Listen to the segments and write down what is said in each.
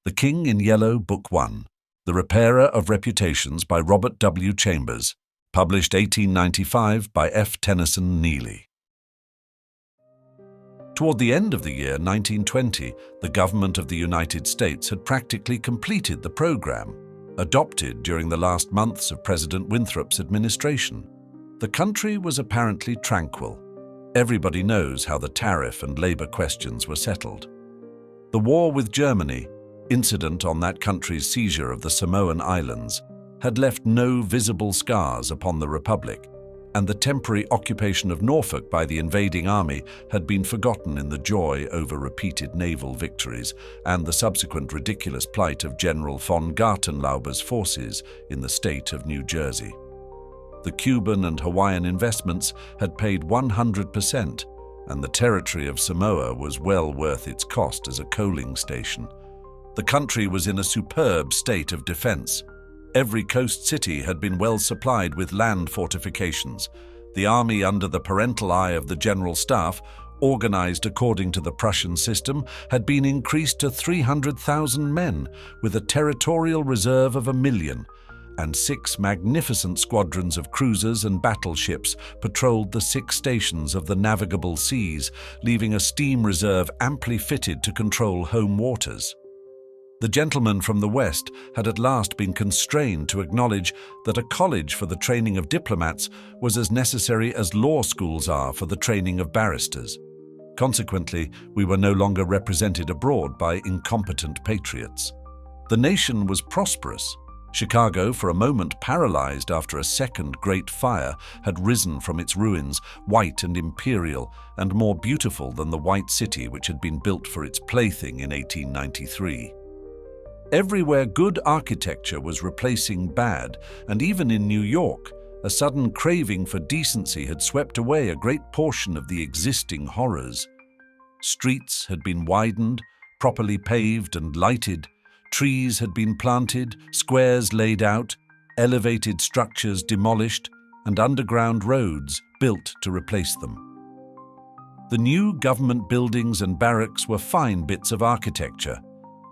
The King in Yellow, Book 1, The Repairer of Reputations by Robert W. Chambers, published 1895 by F. Tennyson Neely. Toward the end of the year 1920, the government of the United States had practically completed the program, adopted during the last months of President Winthrop's administration. The country was apparently tranquil. Everybody knows how the tariff and labor questions were settled. The war with Germany, incident on that country's seizure of the Samoan Islands, had left no visible scars upon the Republic, and the temporary occupation of Norfolk by the invading army had been forgotten in the joy over repeated naval victories and the subsequent ridiculous plight of General von Gartenlauber's forces in the state of New Jersey. The Cuban and Hawaiian investments had paid 100%, and the territory of Samoa was well worth its cost as a coaling station. The country was in a superb state of defense. Every coast city had been well supplied with land fortifications. The army, under the parental eye of the General Staff, organized according to the Prussian system, had been increased to 300,000 men, with a territorial reserve of 1 million, and 6 magnificent squadrons of cruisers and battleships patrolled the 6 stations of the navigable seas, leaving a steam reserve amply fitted to control home waters. The gentlemen from the West had at last been constrained to acknowledge that a college for the training of diplomats was as necessary as law schools are for the training of barristers. Consequently, we were no longer represented abroad by incompetent patriots. The nation was prosperous. Chicago, for a moment paralyzed after a second great fire, had risen from its ruins, white and imperial, and more beautiful than the white city which had been built for its plaything in 1893. Everywhere good architecture was replacing bad, and even in New York, a sudden craving for decency had swept away a great portion of the existing horrors. Streets had been widened, properly paved and lighted, trees had been planted, squares laid out, elevated structures demolished, and underground roads built to replace them. The new government buildings and barracks were fine bits of architecture,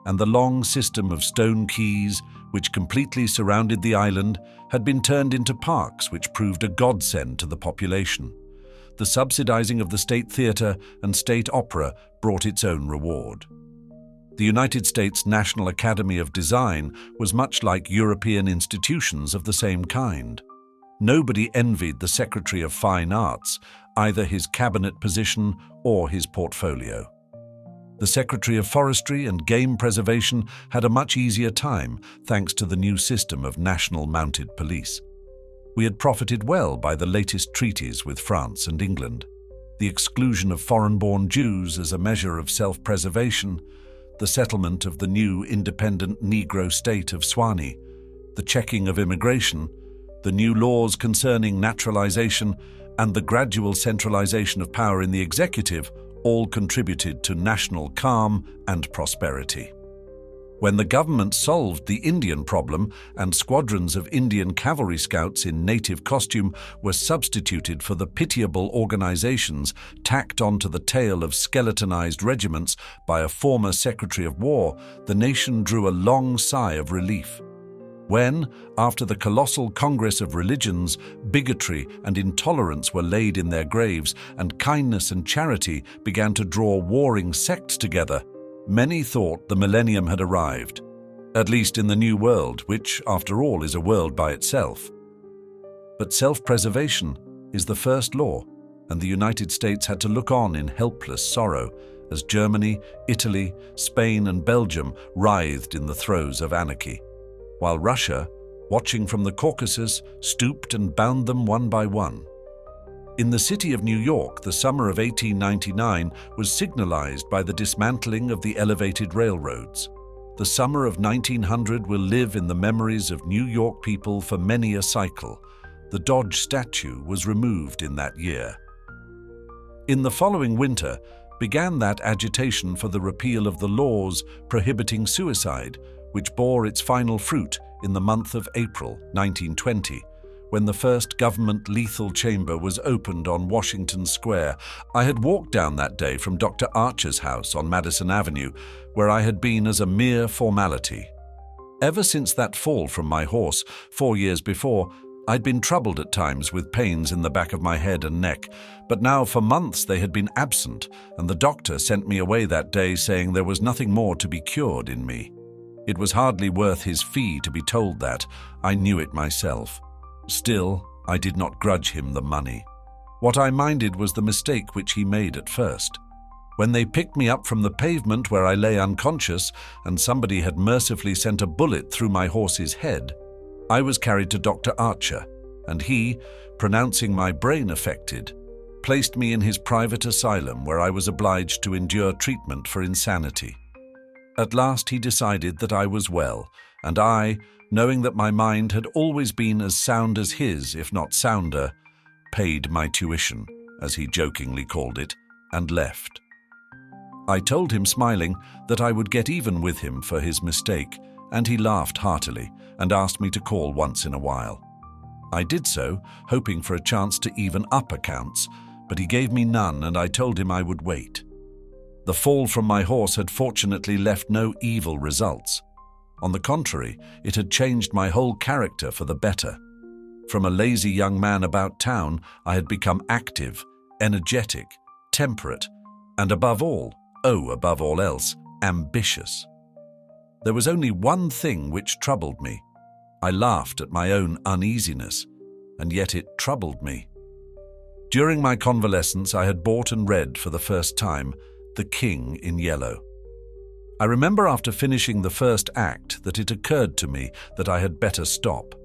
and the long system of stone quays, which completely surrounded the island, had been turned into parks which proved a godsend to the population. The subsidizing of the State Theatre and State Opera brought its own reward. The United States National Academy of Design was much like European institutions of the same kind. Nobody envied the Secretary of Fine Arts, either his cabinet position or his portfolio. The Secretary of Forestry and Game Preservation had a much easier time thanks to the new system of national mounted police. We had profited well by the latest treaties with France and England, the exclusion of foreign-born Jews as a measure of self-preservation, the settlement of the new independent Negro state of Swanee, the checking of immigration, the new laws concerning naturalization, and the gradual centralization of power in the executive all contributed to national calm and prosperity. When the government solved the Indian problem and squadrons of Indian cavalry scouts in native costume were substituted for the pitiable organizations tacked onto the tail of skeletonized regiments by a former Secretary of War, the nation drew a long sigh of relief. When, after the colossal Congress of Religions, bigotry and intolerance were laid in their graves and kindness and charity began to draw warring sects together, many thought the millennium had arrived, at least in the New World, which, after all, is a world by itself. But self-preservation is the first law, and the United States had to look on in helpless sorrow as Germany, Italy, Spain, and Belgium writhed in the throes of anarchy, while Russia, watching from the Caucasus, stooped and bound them one by one. In the city of New York, the summer of 1899 was signalized by the dismantling of the elevated railroads. The summer of 1900 will live in the memories of New York people for many a cycle. The Dodge statue was removed in that year. In the following winter began that agitation for the repeal of the laws prohibiting suicide, which bore its final fruit in the month of April 1920, when the first government lethal chamber was opened on Washington Square. I had walked down that day from Dr. Archer's house on Madison Avenue, where I had been as a mere formality. Ever since that fall from my horse 4 years before, I'd been troubled at times with pains in the back of my head and neck, but now for months they had been absent, and the doctor sent me away that day saying there was nothing more to be cured in me. It was hardly worth his fee to be told that. I knew it myself. Still, I did not grudge him the money. What I minded was the mistake which he made at first. When they picked me up from the pavement where I lay unconscious, and somebody had mercifully sent a bullet through my horse's head, I was carried to Dr. Archer, and he, pronouncing my brain affected, placed me in his private asylum where I was obliged to endure treatment for insanity. At last he decided that I was well, and I, knowing that my mind had always been as sound as his, if not sounder, paid my tuition, as he jokingly called it, and left. I told him, smiling, that I would get even with him for his mistake, and he laughed heartily and asked me to call once in a while. I did so, hoping for a chance to even up accounts, but he gave me none, and I told him I would wait. The fall from my horse had fortunately left no evil results. On the contrary, it had changed my whole character for the better. From a lazy young man about town, I had become active, energetic, temperate, and above all else, ambitious. There was only one thing which troubled me. I laughed at my own uneasiness, and yet it troubled me. During my convalescence, I had bought and read for the first time The King in Yellow. I remember after finishing the first act that it occurred to me that I had better stop.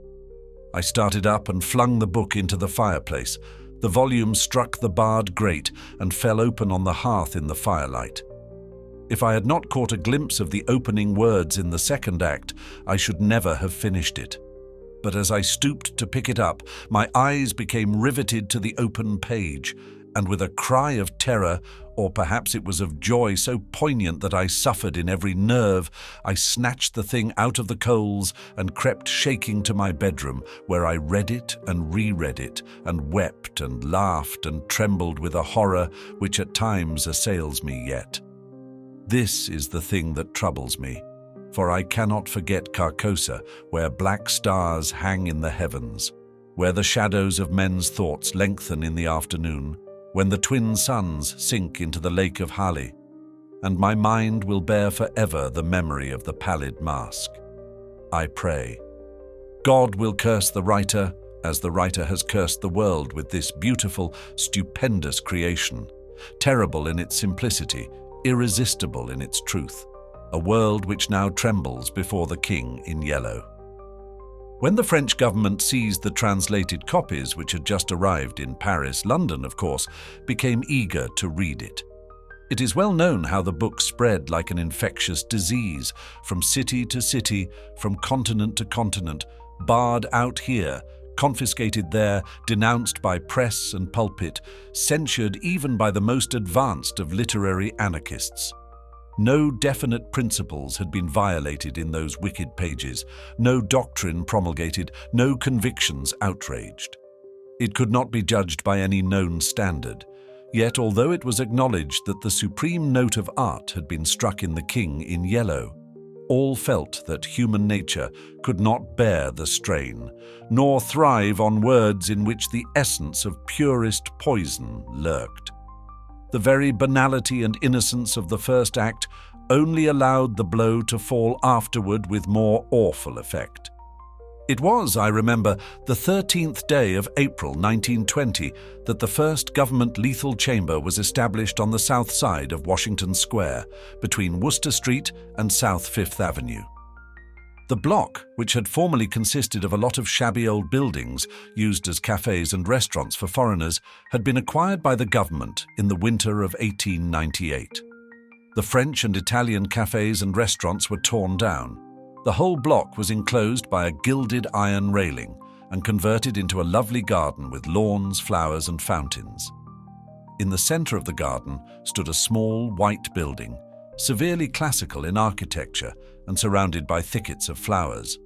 I started up and flung the book into the fireplace. The volume struck the barred grate and fell open on the hearth in the firelight. If I had not caught a glimpse of the opening words in the second act, I should never have finished it. But as I stooped to pick it up, my eyes became riveted to the open page, and with a cry of terror, or perhaps it was of joy so poignant that I suffered in every nerve, I snatched the thing out of the coals and crept shaking to my bedroom, where I read it and reread it, and wept and laughed and trembled with a horror which at times assails me yet. This is the thing that troubles me, for I cannot forget Carcosa, where black stars hang in the heavens, where the shadows of men's thoughts lengthen in the afternoon, when the twin suns sink into the lake of Hali, and my mind will bear forever the memory of the pallid mask. I pray. God will curse the writer, as the writer has cursed the world with this beautiful, stupendous creation, terrible in its simplicity, irresistible in its truth, a world which now trembles before the King in Yellow. When the French government seized the translated copies, which had just arrived in Paris, London, of course, became eager to read it. It is well known how the book spread like an infectious disease, from city to city, from continent to continent, barred out here, confiscated there, denounced by press and pulpit, censured even by the most advanced of literary anarchists. No definite principles had been violated in those wicked pages, no doctrine promulgated, no convictions outraged. It could not be judged by any known standard. Yet, although it was acknowledged that the supreme note of art had been struck in The King in Yellow, all felt that human nature could not bear the strain, nor thrive on words in which the essence of purest poison lurked. The very banality and innocence of the first act only allowed the blow to fall afterward with more awful effect. It was, I remember, the 13th day of April 1920 that the first government lethal chamber was established on the south side of Washington Square, between Worcester Street and South Fifth Avenue. The block, which had formerly consisted of a lot of shabby old buildings used as cafes and restaurants for foreigners, had been acquired by the government in the winter of 1898. The French and Italian cafes and restaurants were torn down. The whole block was enclosed by a gilded iron railing and converted into a lovely garden with lawns, flowers, and fountains. In the center of the garden stood a small white building, severely classical in architecture and surrounded by thickets of flowers.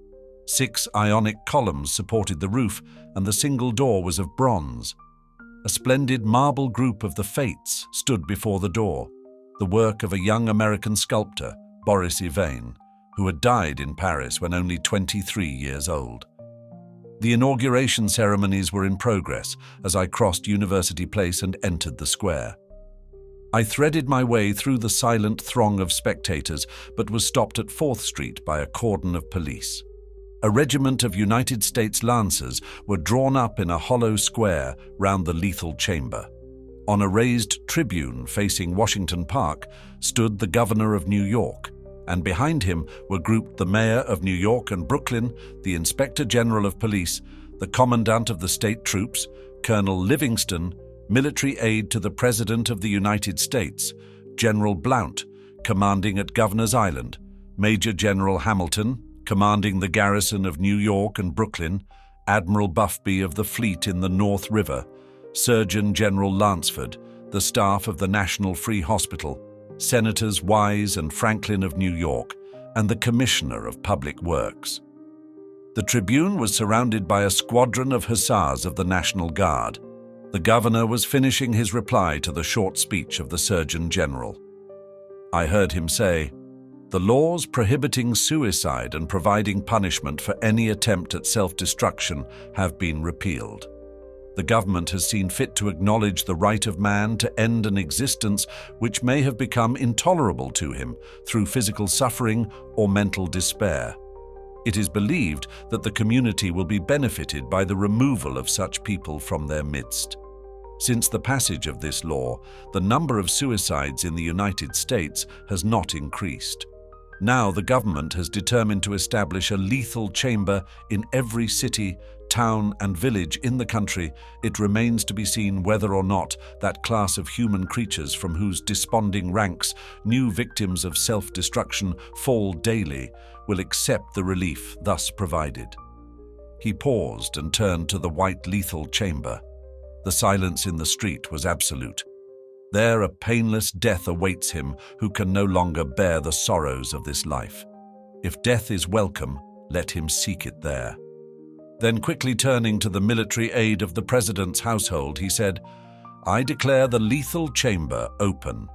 6 ionic columns supported the roof, and the single door was of bronze. A splendid marble group of the Fates stood before the door, the work of a young American sculptor, Boris Yvain, who had died in Paris when only 23 years old. The inauguration ceremonies were in progress as I crossed University Place and entered the square. I threaded my way through the silent throng of spectators, but was stopped at 4th Street by a cordon of police. A regiment of United States Lancers were drawn up in a hollow square round the lethal chamber. On a raised tribune facing Washington Park stood the governor of New York, and behind him were grouped the mayor of New York and Brooklyn, the inspector general of police, the commandant of the state troops, Colonel Livingston, military aide to the President of the United States, General Blount, commanding at Governor's Island, Major General Hamilton, commanding the garrison of New York and Brooklyn, Admiral Buffby of the fleet in the North River, Surgeon General Lansford, the staff of the National Free Hospital, Senators Wise and Franklin of New York, and the Commissioner of Public Works. The tribune was surrounded by a squadron of hussars of the National Guard. The governor was finishing his reply to the short speech of the Surgeon General. I heard him say, "The laws prohibiting suicide and providing punishment for any attempt at self-destruction have been repealed. The government has seen fit to acknowledge the right of man to end an existence which may have become intolerable to him through physical suffering or mental despair. It is believed that the community will be benefited by the removal of such people from their midst. Since the passage of this law, the number of suicides in the United States has not increased. Now the government has determined to establish a lethal chamber in every city, town and village in the country. It remains to be seen whether or not that class of human creatures from whose desponding ranks new victims of self-destruction fall daily will accept the relief thus provided." He paused and turned to the white lethal chamber. The silence in the street was absolute. There a painless death awaits him who can no longer bear the sorrows of this life. If death is welcome, let him seek it there. Then quickly turning to the military aide of the president's household, he said, "I declare the lethal chamber open."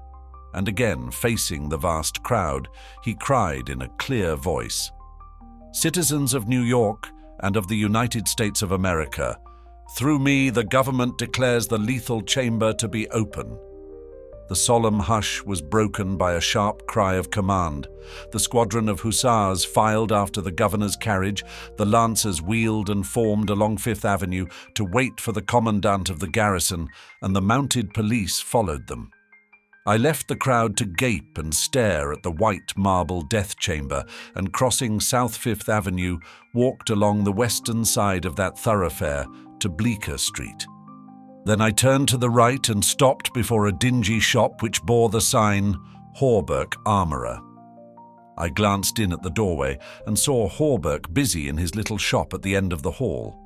And again, facing the vast crowd, he cried in a clear voice, "Citizens of New York and of the United States of America, through me the government declares the lethal chamber to be open." The solemn hush was broken by a sharp cry of command. The squadron of hussars filed after the governor's carriage, the lancers wheeled and formed along Fifth Avenue to wait for the commandant of the garrison, and the mounted police followed them. I left the crowd to gape and stare at the white marble death chamber, and crossing South Fifth Avenue, walked along the western side of that thoroughfare to Bleecker Street. Then I turned to the right and stopped before a dingy shop which bore the sign, Hawberk Armourer. I glanced in at the doorway and saw Hawberk busy in his little shop at the end of the hall.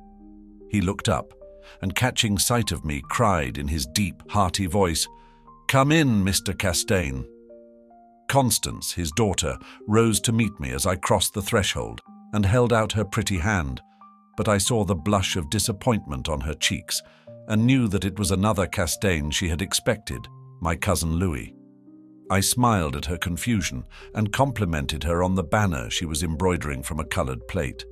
He looked up, and catching sight of me, cried in his deep, hearty voice, "Come in, Mr. Castaigne." Constance, his daughter, rose to meet me as I crossed the threshold and held out her pretty hand, but I saw the blush of disappointment on her cheeks and knew that it was another Castaigne she had expected, my cousin Louis. I smiled at her confusion and complimented her on the banner she was embroidering from a coloured plate.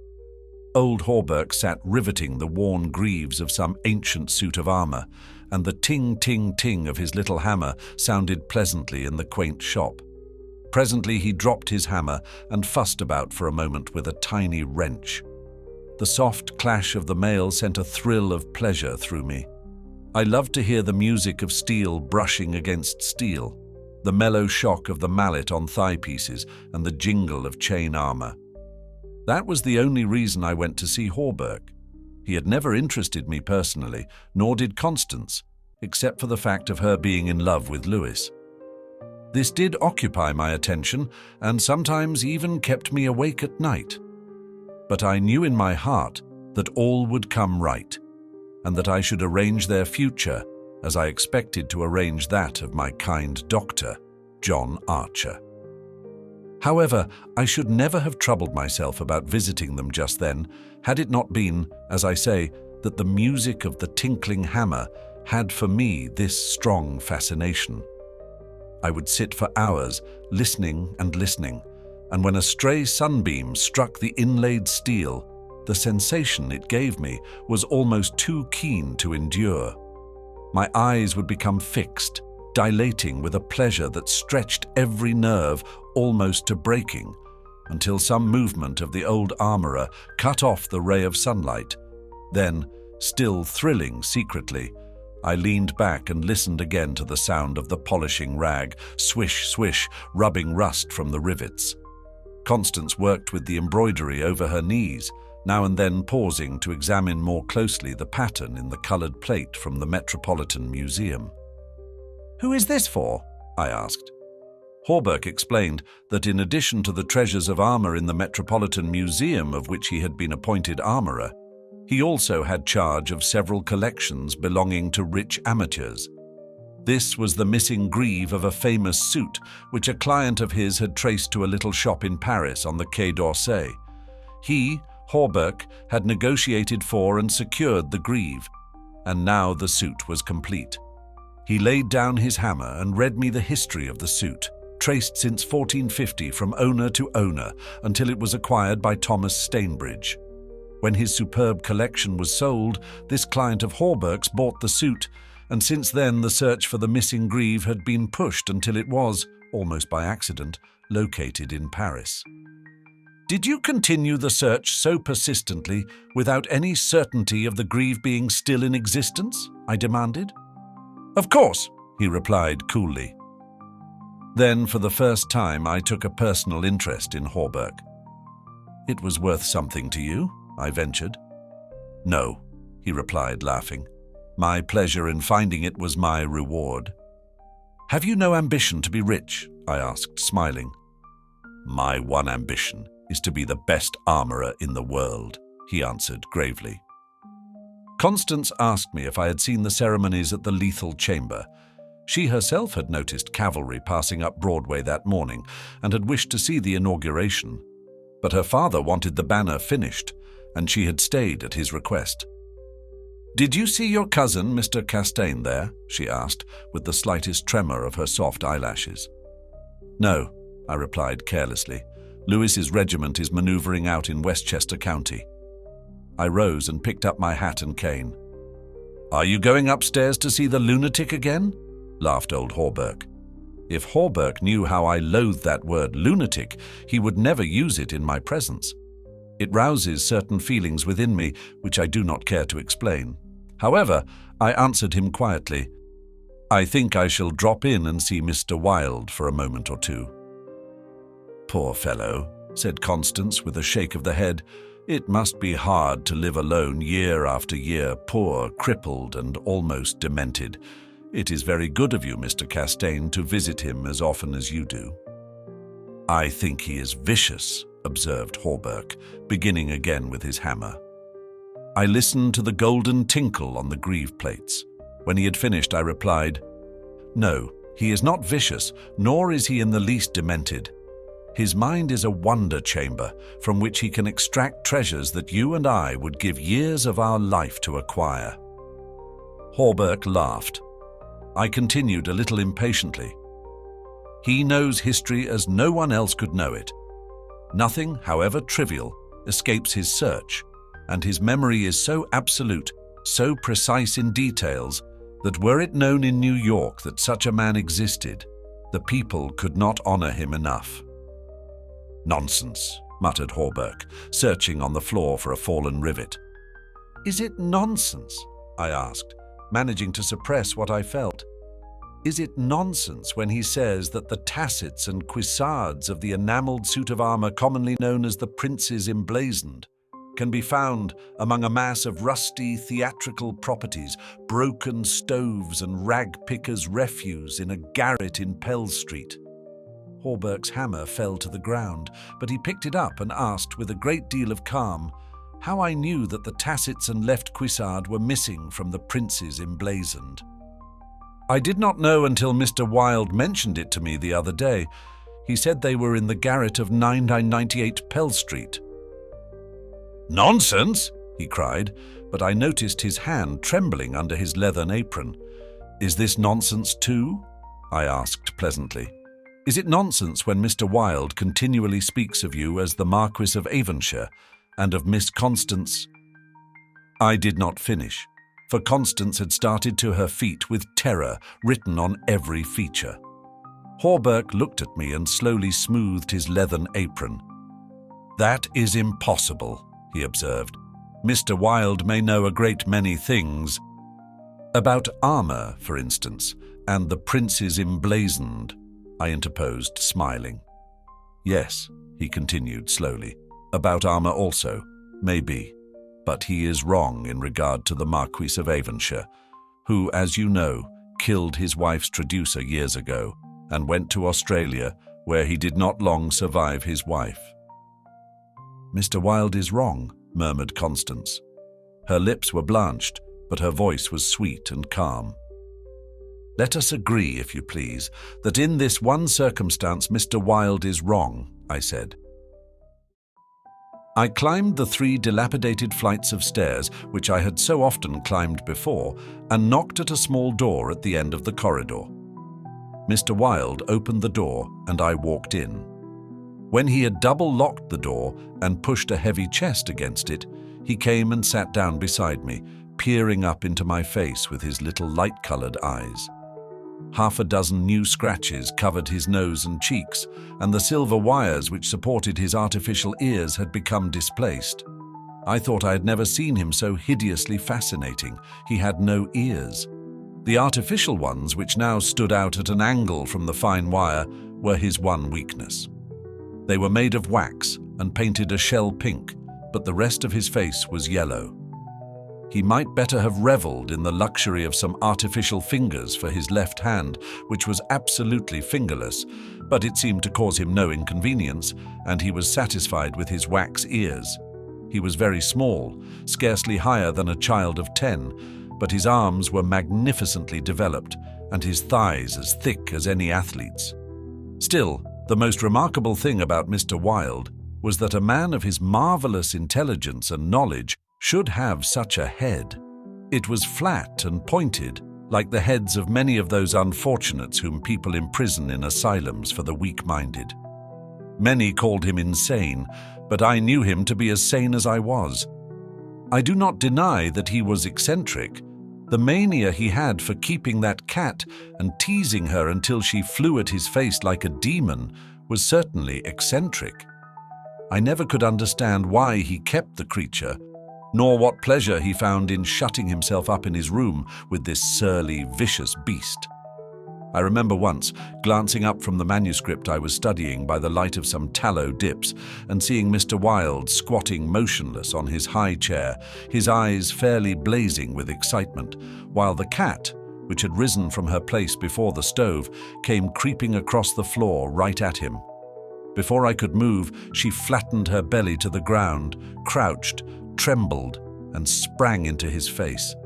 Old Hawberk sat riveting the worn greaves of some ancient suit of armour, and the ting-ting-ting of his little hammer sounded pleasantly in the quaint shop. Presently he dropped his hammer and fussed about for a moment with a tiny wrench. The soft clash of the mail sent a thrill of pleasure through me. I loved to hear the music of steel brushing against steel, the mellow shock of the mallet on thigh pieces, and the jingle of chain armour. That was the only reason I went to see Hawberk. He had never interested me personally, nor did Constance, except for the fact of her being in love with Louis. This did occupy my attention, and sometimes even kept me awake at night. But I knew in my heart that all would come right, and that I should arrange their future as I expected to arrange that of my kind doctor, John Archer. However, I should never have troubled myself about visiting them just then, had it not been, as I say, that the music of the tinkling hammer had for me this strong fascination. I would sit for hours, listening and listening, and when a stray sunbeam struck the inlaid steel, the sensation it gave me was almost too keen to endure. My eyes would become fixed, dilating with a pleasure that stretched every nerve almost to breaking, until some movement of the old armorer cut off the ray of sunlight. Then, still thrilling secretly, I leaned back and listened again to the sound of the polishing rag, swish, swish, rubbing rust from the rivets. Constance worked with the embroidery over her knees, now and then pausing to examine more closely the pattern in the coloured plate from the Metropolitan Museum. "Who is this for?" I asked. Hawberk explained that in addition to the treasures of armour in the Metropolitan Museum of which he had been appointed armourer, he also had charge of several collections belonging to rich amateurs. This was the missing greave of a famous suit which a client of his had traced to a little shop in Paris on the Quai d'Orsay. He, Hawberk, had negotiated for and secured the greave, and now the suit was complete. He laid down his hammer and read me the history of the suit, traced since 1450 from owner to owner until it was acquired by Thomas Stainbridge. When his superb collection was sold, this client of Hawberk's bought the suit, and since then the search for the missing greave had been pushed until it was, almost by accident, located in Paris. "Did you continue the search so persistently without any certainty of the greave being still in existence?" I demanded. "Of course," he replied coolly. Then, for the first time, I took a personal interest in Hawberk. "It was worth something to you?" I ventured. "No," he replied, laughing. "My pleasure in finding it was my reward." "Have you no ambition to be rich?" I asked, smiling. "My one ambition is to be the best armourer in the world," he answered gravely. Constance asked me if I had seen the ceremonies at the Lethal Chamber. She herself had noticed cavalry passing up Broadway that morning and had wished to see the inauguration. But her father wanted the banner finished, and she had stayed at his request. "Did you see your cousin, Mr. Castaigne, there?" she asked, with the slightest tremor of her soft eyelashes. "No," I replied carelessly. "Lewis's regiment is manoeuvring out in Westchester County." I rose and picked up my hat and cane. "Are you going upstairs to see the lunatic again?" laughed old Hawberk. If Hawberk knew how I loathed that word lunatic, he would never use it in my presence. It rouses certain feelings within me which I do not care to explain. However, I answered him quietly, "I think I shall drop in and see Mr. Wilde for a moment or two." "Poor fellow," said Constance with a shake of the head. "It must be hard to live alone year after year, poor, crippled, and almost demented. It is very good of you, Mr. Castaigne, to visit him as often as you do." "I think he is vicious," observed Hawberk, beginning again with his hammer. I listened to the golden tinkle on the greave plates. When he had finished, I replied, "No, he is not vicious, nor is he in the least demented. His mind is a wonder chamber from which he can extract treasures that you and I would give years of our life to acquire." Hawberk laughed. I continued a little impatiently. "He knows history as no one else could know it. Nothing, however trivial, escapes his search, and his memory is so absolute, so precise in details, that were it known in New York that such a man existed, the people could not honour him enough." "Nonsense," muttered Hawberk, searching on the floor for a fallen rivet. "Is it nonsense?" I asked, managing to suppress what I felt. "Is it nonsense when he says that the tassets and cuissards of the enamelled suit of armour commonly known as the Prince's Emblazoned can be found among a mass of rusty theatrical properties, broken stoves and rag-pickers' refuse in a garret in Pell Street?" Hawberk's hammer fell to the ground, but he picked it up and asked with a great deal of calm how I knew that the tassets and left cuissard were missing from the Prince's Emblazoned. "I did not know until Mr. Wilde mentioned it to me the other day. He said they were in the garret of 9998 Pell Street. Nonsense! He cried, but I noticed his hand trembling under his leathern apron. Is this nonsense too? I asked pleasantly. Is it nonsense when Mr. Wilde continually speaks of you as the Marquis of Avonshire and of Miss Constance? I did not finish, for Constance had started to her feet with terror written on every feature. Hawberk looked at me and slowly smoothed his leathern apron. That is impossible, he observed. Mr. Wilde may know a great many things. About armour, for instance, and the princes emblazoned, I interposed, smiling. Yes, he continued slowly, about armour also, maybe, but he is wrong in regard to the Marquis of Avonshire, who, as you know, killed his wife's traducer years ago and went to Australia, where he did not long survive his wife. Mr. Wilde is wrong, murmured Constance. Her lips were blanched, but her voice was sweet and calm. Let us agree, if you please, that in this one circumstance Mr. Wilde is wrong, I said. I climbed the 3 dilapidated flights of stairs, which I had so often climbed before, and knocked at a small door at the end of the corridor. Mr. Wilde opened the door, and I walked in. When he had double-locked the door and pushed a heavy chest against it, he came and sat down beside me, peering up into my face with his little light-colored eyes. Half a dozen new scratches covered his nose and cheeks, and the silver wires which supported his artificial ears had become displaced. I thought I had never seen him so hideously fascinating. He had no ears. The artificial ones, which now stood out at an angle from the fine wire, were his one weakness. They were made of wax and painted a shell pink, but the rest of his face was yellow. He might better have revelled in the luxury of some artificial fingers for his left hand, which was absolutely fingerless, but it seemed to cause him no inconvenience, and he was satisfied with his wax ears. He was very small, scarcely higher than a child of 10, but his arms were magnificently developed, and his thighs as thick as any athlete's. Still, the most remarkable thing about Mr. Wilde was that a man of his marvellous intelligence and knowledge should have such a head. It was flat and pointed, like the heads of many of those unfortunates whom people imprison in asylums for the weak-minded. Many called him insane, but I knew him to be as sane as I was. I do not deny that he was eccentric. The mania he had for keeping that cat and teasing her until she flew at his face like a demon was certainly eccentric. I never could understand why he kept the creature, nor what pleasure he found in shutting himself up in his room with this surly, vicious beast. I remember once glancing up from the manuscript I was studying by the light of some tallow dips and seeing Mr. Wilde squatting motionless on his high chair, his eyes fairly blazing with excitement, while the cat, which had risen from her place before the stove, came creeping across the floor right at him. Before I could move, she flattened her belly to the ground, crouched, trembled, and sprang into his face.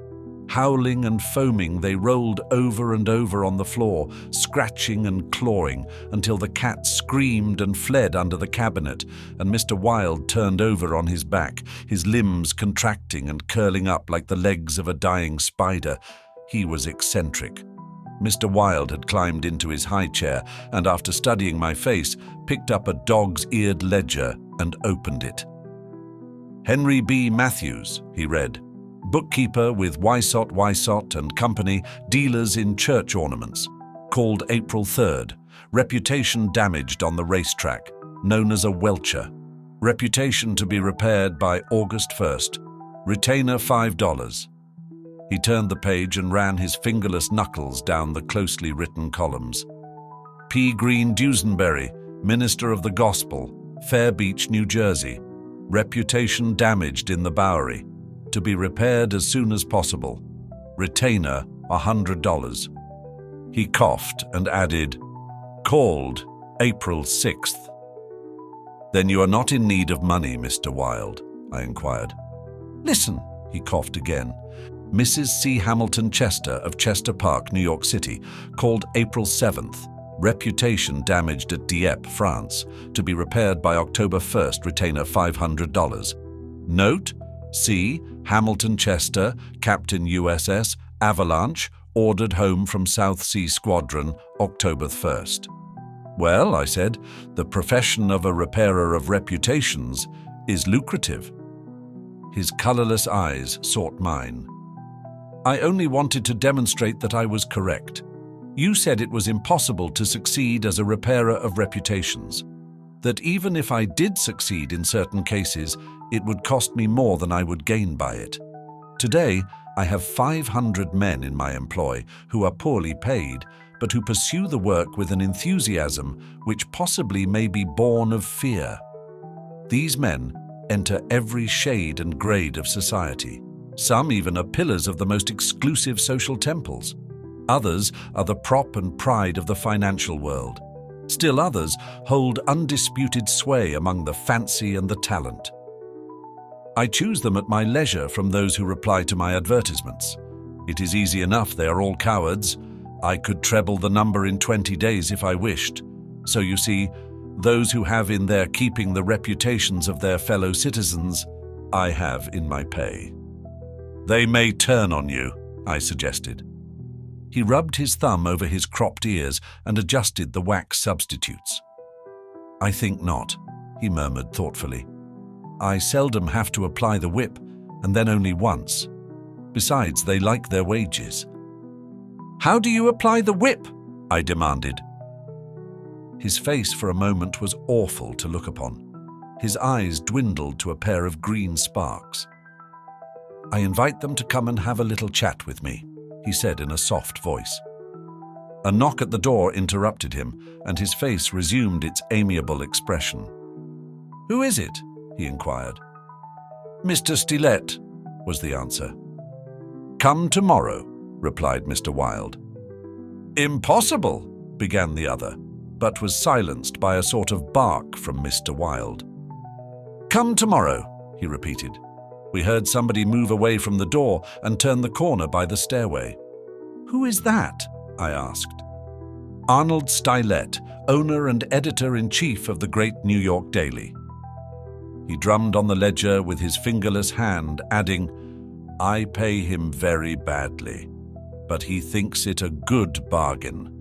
Howling and foaming, they rolled over and over on the floor, scratching and clawing, until the cat screamed and fled under the cabinet, and Mr. Wilde turned over on his back, his limbs contracting and curling up like the legs of a dying spider. He was eccentric. Mr. Wilde had climbed into his high chair and, after studying my face, picked up a dog's-eared ledger and opened it. Henry B. Matthews, he read, bookkeeper with Wysott and Company, dealers in church ornaments, called April 3rd, reputation damaged on the racetrack, known as a welcher, reputation to be repaired by August 1st, retainer $5. He turned the page and ran his fingerless knuckles down the closely written columns. P. Green Dusenberry, minister of the gospel, Fair Beach, New Jersey, reputation damaged in the Bowery, to be repaired as soon as possible. Retainer, $100. He coughed and added, called April 6th. Then you are not in need of money, Mr. Wilde? I inquired. Listen, he coughed again. Mrs. C. Hamilton Chester of Chester Park, New York City, called April 7th. Reputation damaged at Dieppe, France, to be repaired by October 1st, retainer $500. Note, C. Hamilton Chester, Captain USS, Avalanche, ordered home from South Sea Squadron, October 1st. Well, I said, the profession of a repairer of reputations is lucrative. His colorless eyes sought mine. I only wanted to demonstrate that I was correct. You said it was impossible to succeed as a repairer of reputations, that even if I did succeed in certain cases, it would cost me more than I would gain by it. Today, I have 500 men in my employ who are poorly paid, but who pursue the work with an enthusiasm which possibly may be born of fear. These men enter every shade and grade of society. Some even are pillars of the most exclusive social temples. Others are the prop and pride of the financial world. Still others hold undisputed sway among the fancy and the talent. I choose them at my leisure from those who reply to my advertisements. It is easy enough, they are all cowards. I could treble the number in 20 days if I wished. So you see, those who have in their keeping the reputations of their fellow citizens, I have in my pay. They may turn on you, I suggested. He rubbed his thumb over his cropped ears and adjusted the wax substitutes. I think not, he murmured thoughtfully. I seldom have to apply the whip, and then only once. Besides, they like their wages. How do you apply the whip? I demanded. His face for a moment was awful to look upon. His eyes dwindled to a pair of green sparks. I invite them to come and have a little chat with me, he said in a soft voice. A knock at the door interrupted him, and his face resumed its amiable expression. Who is it? He inquired. Mr. Stilett, was the answer. Come tomorrow, replied Mr. Wilde. Impossible, began the other, but was silenced by a sort of bark from Mr. Wilde. Come tomorrow, he repeated. We heard somebody move away from the door and turn the corner by the stairway. Who is that? I asked. Arnold Stilett, owner and editor-in-chief of the great New York Daily. He drummed on the ledger with his fingerless hand, adding, I pay him very badly, but he thinks it a good bargain.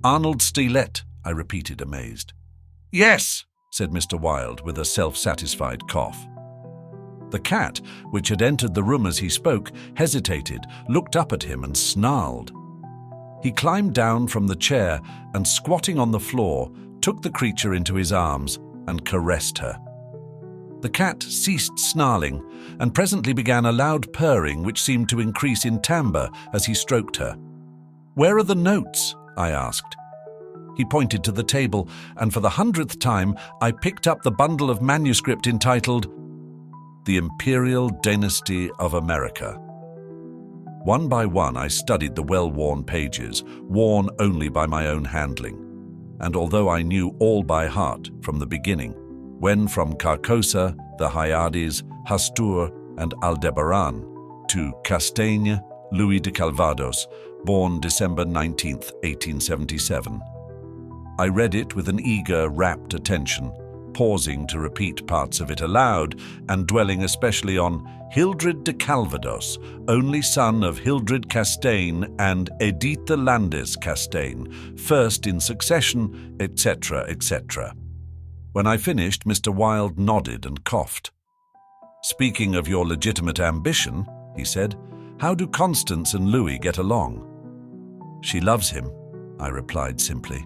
Arnold Stilett, I repeated, amazed. Yes, said Mr. Wilde with a self-satisfied cough. The cat, which had entered the room as he spoke, hesitated, looked up at him and snarled. He climbed down from the chair and, squatting on the floor, took the creature into his arms and caressed her. The cat ceased snarling and presently began a loud purring which seemed to increase in timbre as he stroked her. Where are the notes? I asked. He pointed to the table, and for the 100th time I picked up the bundle of manuscript entitled The Imperial Dynasty of America. One by one I studied the well-worn pages, worn only by my own handling, and although I knew all by heart from the beginning, when from Carcosa, the Hyades, Hastur, and Aldebaran, to Castaigne, Louis de Calvados, born December 19, 1877. I read it with an eager, rapt attention, pausing to repeat parts of it aloud and dwelling especially on Hildred de Calvados, only son of Hildred Castaigne and Editha Landis Castaigne, first in succession, etc., etc. When I finished, Mr. Wilde nodded and coughed. Speaking of your legitimate ambition, he said, how do Constance and Louis get along? She loves him, I replied simply.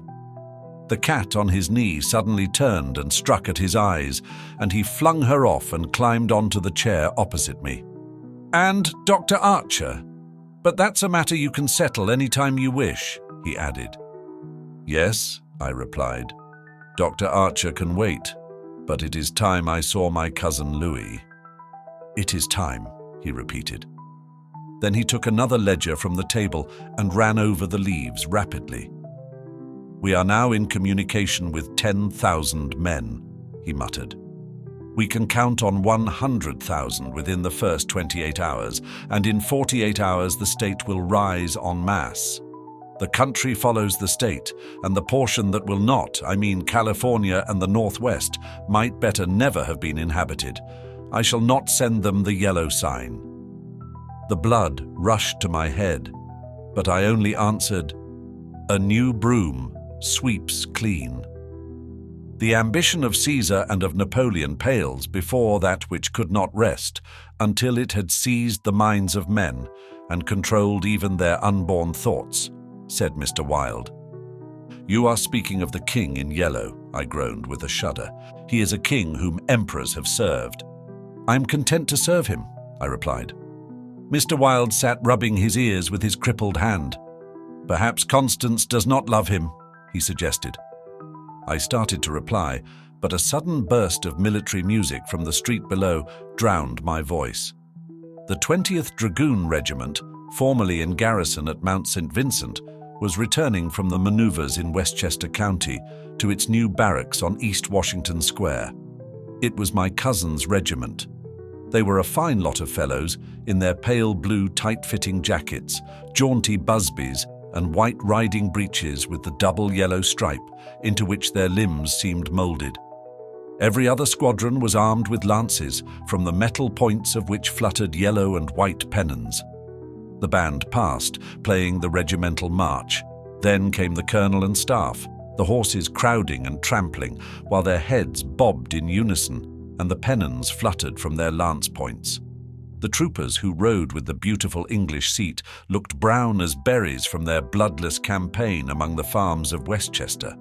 The cat on his knee suddenly turned and struck at his eyes, and he flung her off and climbed onto the chair opposite me. And Dr. Archer? But that's a matter you can settle any time you wish, he added. Yes, I replied. Dr. Archer can wait, but it is time I saw my cousin Louis. It is time, he repeated. Then he took another ledger from the table and ran over the leaves rapidly. We are now in communication with 10,000 men, he muttered. We can count on 100,000 within the first 28 hours, and in 48 hours the state will rise en masse. The country follows the state, and the portion that will not, I mean California and the Northwest, might better never have been inhabited. I shall not send them the yellow sign." The blood rushed to my head, but I only answered, "A new broom sweeps clean." The ambition of Caesar and of Napoleon pales before that which could not rest until it had seized the minds of men and controlled even their unborn thoughts, said Mr. Wilde. "You are speaking of the king in yellow," I groaned with a shudder. "He is a king whom emperors have served." "I am content to serve him," I replied. Mr. Wilde sat rubbing his ears with his crippled hand. "Perhaps Constance does not love him," he suggested. I started to reply, but a sudden burst of military music from the street below drowned my voice. The 20th Dragoon Regiment, formerly in garrison at Mount St. Vincent, was returning from the maneuvers in Westchester County to its new barracks on East Washington Square. It was my cousin's regiment. They were a fine lot of fellows in their pale blue tight-fitting jackets, jaunty busbies, and white riding breeches with the double yellow stripe into which their limbs seemed moulded. Every other squadron was armed with lances, from the metal points of which fluttered yellow and white pennons. The band passed, playing the regimental march. Then came the colonel and staff, the horses crowding and trampling, while their heads bobbed in unison, and the pennons fluttered from their lance points. The troopers who rode with the beautiful English seat looked brown as berries from their bloodless campaign among the farms of Westchester,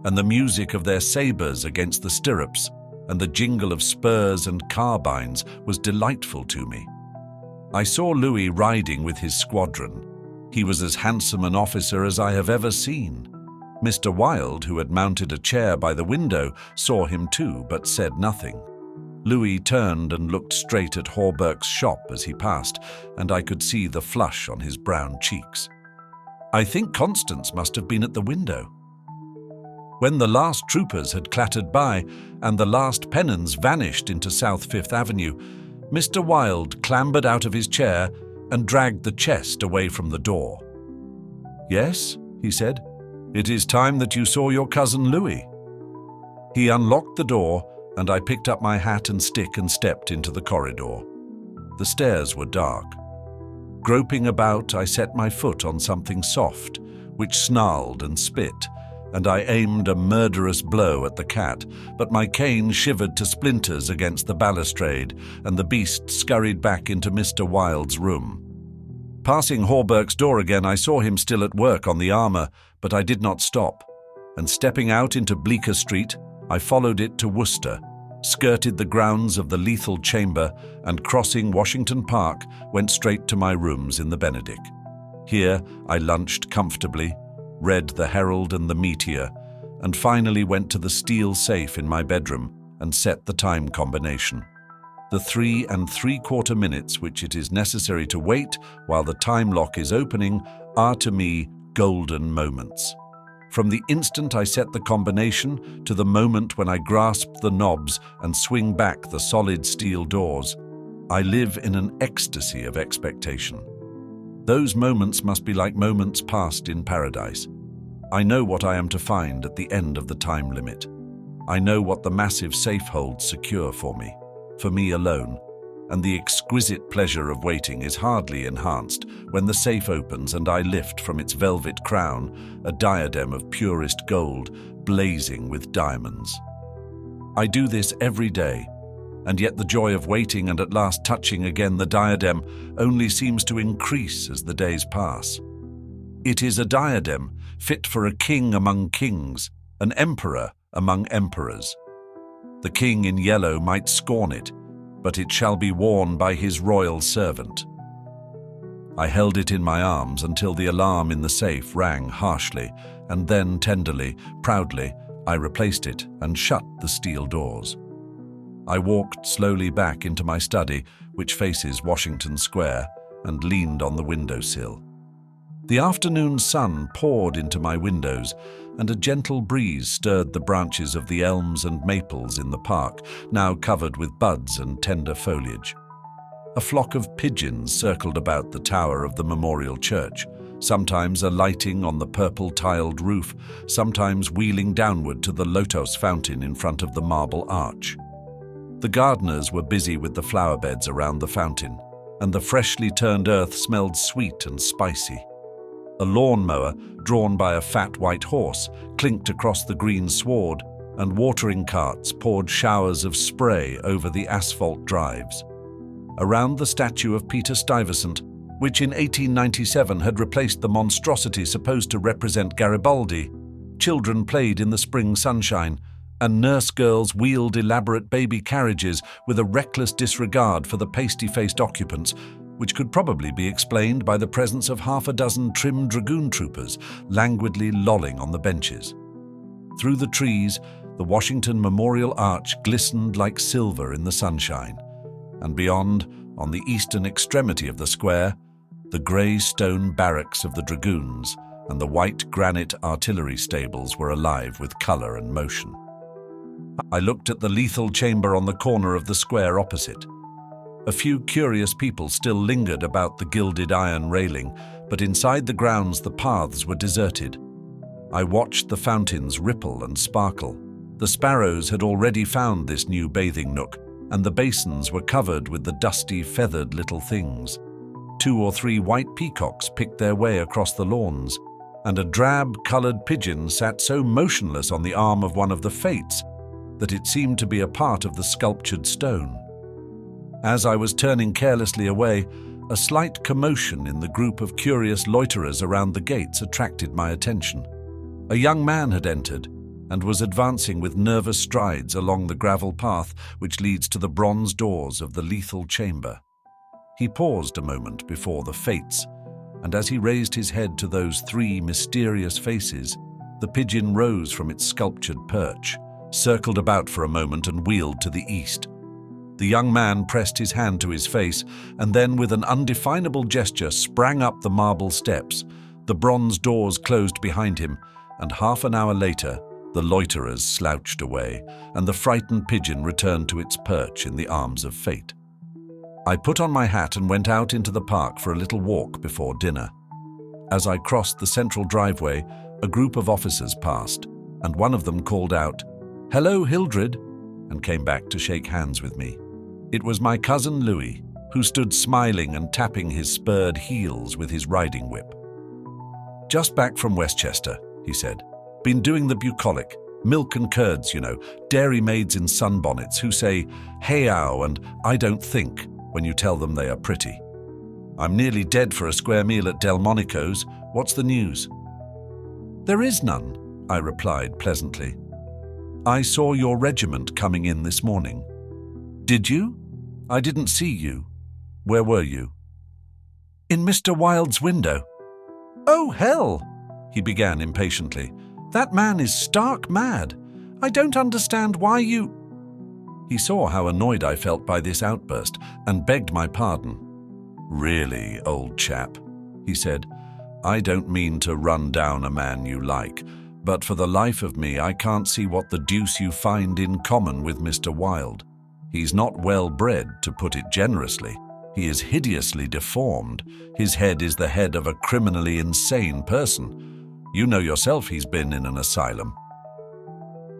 and the music of their sabres against the stirrups and the jingle of spurs and carbines was delightful to me. I saw Louis riding with his squadron. He was as handsome an officer as I have ever seen. Mr. Wilde, who had mounted a chair by the window, saw him too, but said nothing. Louis turned and looked straight at Hawberk's shop as he passed, and I could see the flush on his brown cheeks. I think Constance must have been at the window. When the last troopers had clattered by and the last pennons vanished into South Fifth Avenue, Mr. Wilde clambered out of his chair and dragged the chest away from the door. "Yes," he said, "it is time that you saw your cousin Louis." He unlocked the door, and I picked up my hat and stick and stepped into the corridor. The stairs were dark. Groping about, I set my foot on something soft, which snarled and spit, and I aimed a murderous blow at the cat, but my cane shivered to splinters against the balustrade, and the beast scurried back into Mr. Wilde's room. Passing Hawberk's door again, I saw him still at work on the armor, but I did not stop, and stepping out into Bleecker Street, I followed it to Worcester, skirted the grounds of the lethal chamber, and crossing Washington Park, went straight to my rooms in the Benedick. Here I lunched comfortably, read the Herald and the Meteor, and finally went to the steel safe in my bedroom and set the time combination. The 3 3/4 minutes which it is necessary to wait while the time lock is opening are to me golden moments. From the instant I set the combination to the moment when I grasp the knobs and swing back the solid steel doors, I live in an ecstasy of expectation. Those moments must be like moments passed in paradise. I know what I am to find at the end of the time limit. I know what the massive safe holds secure for me alone, and the exquisite pleasure of waiting is hardly enhanced when the safe opens and I lift from its velvet crown a diadem of purest gold, blazing with diamonds. I do this every day, and yet the joy of waiting and at last touching again the diadem only seems to increase as the days pass. It is a diadem fit for a king among kings, an emperor among emperors. The king in yellow might scorn it, but it shall be worn by his royal servant. I held it in my arms until the alarm in the safe rang harshly, and then tenderly, proudly, I replaced it and shut the steel doors. I walked slowly back into my study, which faces Washington Square, and leaned on the windowsill. The afternoon sun poured into my windows, and a gentle breeze stirred the branches of the elms and maples in the park, now covered with buds and tender foliage. A flock of pigeons circled about the tower of the memorial church, sometimes alighting on the purple-tiled roof, sometimes wheeling downward to the lotus fountain in front of the marble arch. The gardeners were busy with the flower beds around the fountain, and the freshly turned earth smelled sweet and spicy. A lawn-mower, drawn by a fat white horse, clinked across the green sward, and watering carts poured showers of spray over the asphalt drives. Around the statue of Peter Stuyvesant, which in 1897 had replaced the monstrosity supposed to represent Garibaldi, children played in the spring sunshine, and nurse girls wheeled elaborate baby carriages with a reckless disregard for the pasty-faced occupants, which could probably be explained by the presence of half a dozen trim dragoon troopers languidly lolling on the benches. Through the trees, the Washington Memorial Arch glistened like silver in the sunshine, and beyond, on the eastern extremity of the square, the grey stone barracks of the dragoons and the white granite artillery stables were alive with colour and motion. I looked at the lethal chamber on the corner of the square opposite. A few curious people still lingered about the gilded iron railing, but inside the grounds the paths were deserted. I watched the fountains ripple and sparkle. The sparrows had already found this new bathing nook, and the basins were covered with the dusty, feathered little things. 2 or 3 white peacocks picked their way across the lawns, and a drab-coloured pigeon sat so motionless on the arm of one of the fates that it seemed to be a part of the sculptured stone. As I was turning carelessly away, a slight commotion in the group of curious loiterers around the gates attracted my attention. A young man had entered and was advancing with nervous strides along the gravel path which leads to the bronze doors of the lethal chamber. He paused a moment before the fates, and as he raised his head to those 3 mysterious faces, the pigeon rose from its sculptured perch, circled about for a moment and wheeled to the east. The young man pressed his hand to his face and then, with an undefinable gesture, sprang up the marble steps. The bronze doors closed behind him, and half an hour later, the loiterers slouched away, and the frightened pigeon returned to its perch in the arms of fate. I put on my hat and went out into the park for a little walk before dinner. As I crossed the central driveway, a group of officers passed, and one of them called out, "Hello, Hildred," and came back to shake hands with me. It was my cousin Louis, who stood smiling and tapping his spurred heels with his riding whip. "Just back from Westchester," he said. "Been doing the bucolic, milk and curds, you know, dairy maids in sunbonnets who say, 'Hey-ow' and 'I don't think' when you tell them they are pretty. I'm nearly dead for a square meal at Delmonico's. What's the news?" "There is none," I replied pleasantly. "I saw your regiment coming in this morning." "Did you? I didn't see you. Where were you?" "In Mr. Wilde's window." "Oh, hell!" he began impatiently. "That man is stark mad. I don't understand why you—" He saw how annoyed I felt by this outburst and begged my pardon. "Really, old chap," he said, "I don't mean to run down a man you like, but for the life of me I can't see what the deuce you find in common with Mr. Wilde. He's not well bred, to put it generously. He is hideously deformed. His head is the head of a criminally insane person. You know yourself he's been in an asylum."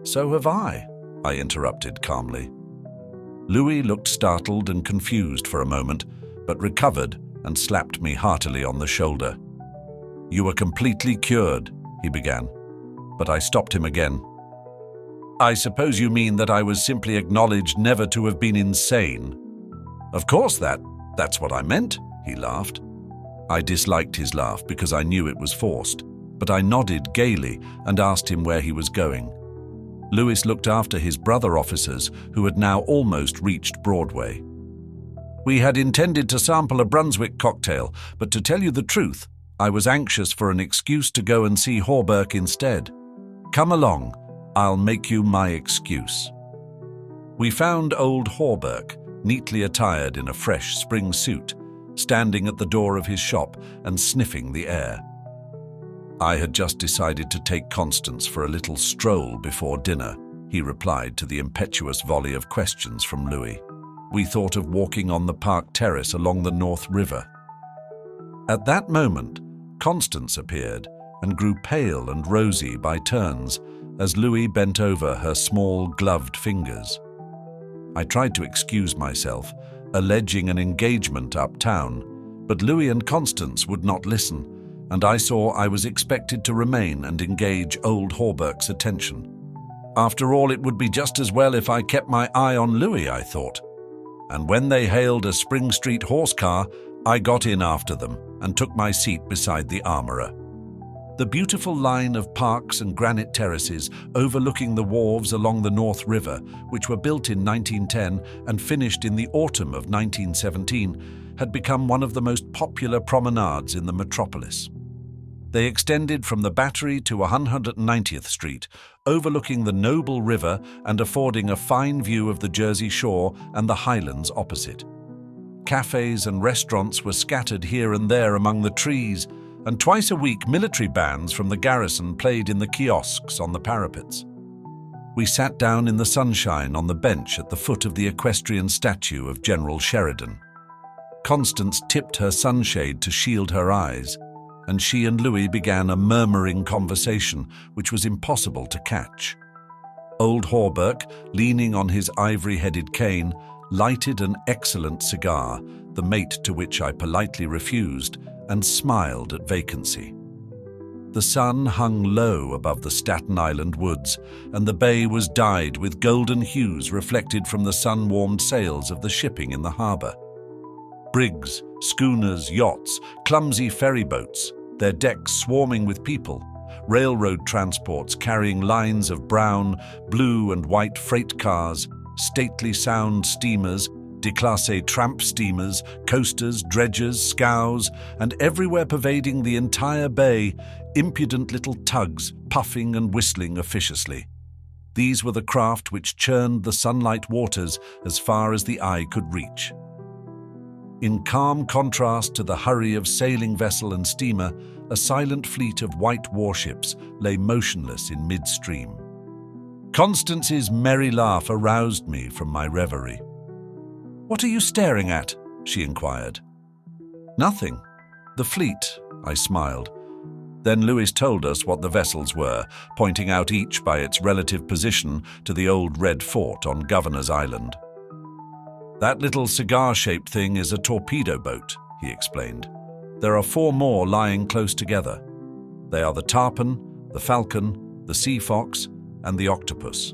"So have I interrupted calmly. Louis looked startled and confused for a moment, but recovered and slapped me heartily on the shoulder. "You were completely cured," he began, but I stopped him again. "I suppose you mean that I was simply acknowledged never to have been insane." "Of course that's what I meant," he laughed. I disliked his laugh because I knew it was forced, but I nodded gaily and asked him where he was going. Louis looked after his brother officers, who had now almost reached Broadway. "We had intended to sample a Brunswick cocktail, but to tell you the truth, I was anxious for an excuse to go and see Hawberk instead. Come along, I'll make you my excuse." We found old Hawberk, neatly attired in a fresh spring suit, standing at the door of his shop and sniffing the air. "I had just decided to take Constance for a little stroll before dinner," he replied to the impetuous volley of questions from Louis. "We thought of walking on the park terrace along the North River." At that moment, Constance appeared and grew pale and rosy by turns as Louis bent over her small gloved fingers. I tried to excuse myself, alleging an engagement uptown, but Louis and Constance would not listen, and I saw I was expected to remain and engage old Hawberk's attention. After all, it would be just as well if I kept my eye on Louis, I thought. And when they hailed a Spring Street horse car, I got in after them and took my seat beside the armourer. The beautiful line of parks and granite terraces overlooking the wharves along the North River, which were built in 1910 and finished in the autumn of 1917, had become one of the most popular promenades in the metropolis. They extended from the Battery to 190th Street, overlooking the noble river and affording a fine view of the Jersey Shore and the Highlands opposite. Cafes and restaurants were scattered here and there among the trees, and twice a week military bands from the garrison played in the kiosks on the parapets. We sat down in the sunshine on the bench at the foot of the equestrian statue of General Sheridan. Constance tipped her sunshade to shield her eyes, and she and Louis began a murmuring conversation which was impossible to catch. Old Hawberk, leaning on his ivory-headed cane, lighted an excellent cigar, the mate to which I politely refused, and smiled at vacancy. The sun hung low above the Staten Island woods, and the bay was dyed with golden hues reflected from the sun-warmed sails of the shipping in the harbour. Brigs, schooners, yachts, clumsy ferryboats, their decks swarming with people, railroad transports carrying lines of brown, blue and white freight cars, stately sound steamers, déclassé tramp steamers, coasters, dredgers, scows, and everywhere pervading the entire bay, impudent little tugs puffing and whistling officiously. These were the craft which churned the sunlight waters as far as the eye could reach. In calm contrast to the hurry of sailing vessel and steamer, a silent fleet of white warships lay motionless in midstream. Constance's merry laugh aroused me from my reverie. "What are you staring at?" she inquired. "Nothing. The fleet," I smiled. Then Louis told us what the vessels were, pointing out each by its relative position to the old red fort on Governor's Island. "That little cigar-shaped thing is a torpedo boat," he explained. "There are 4 more lying close together. They are the Tarpon, the Falcon, the Sea Fox, and the Octopus.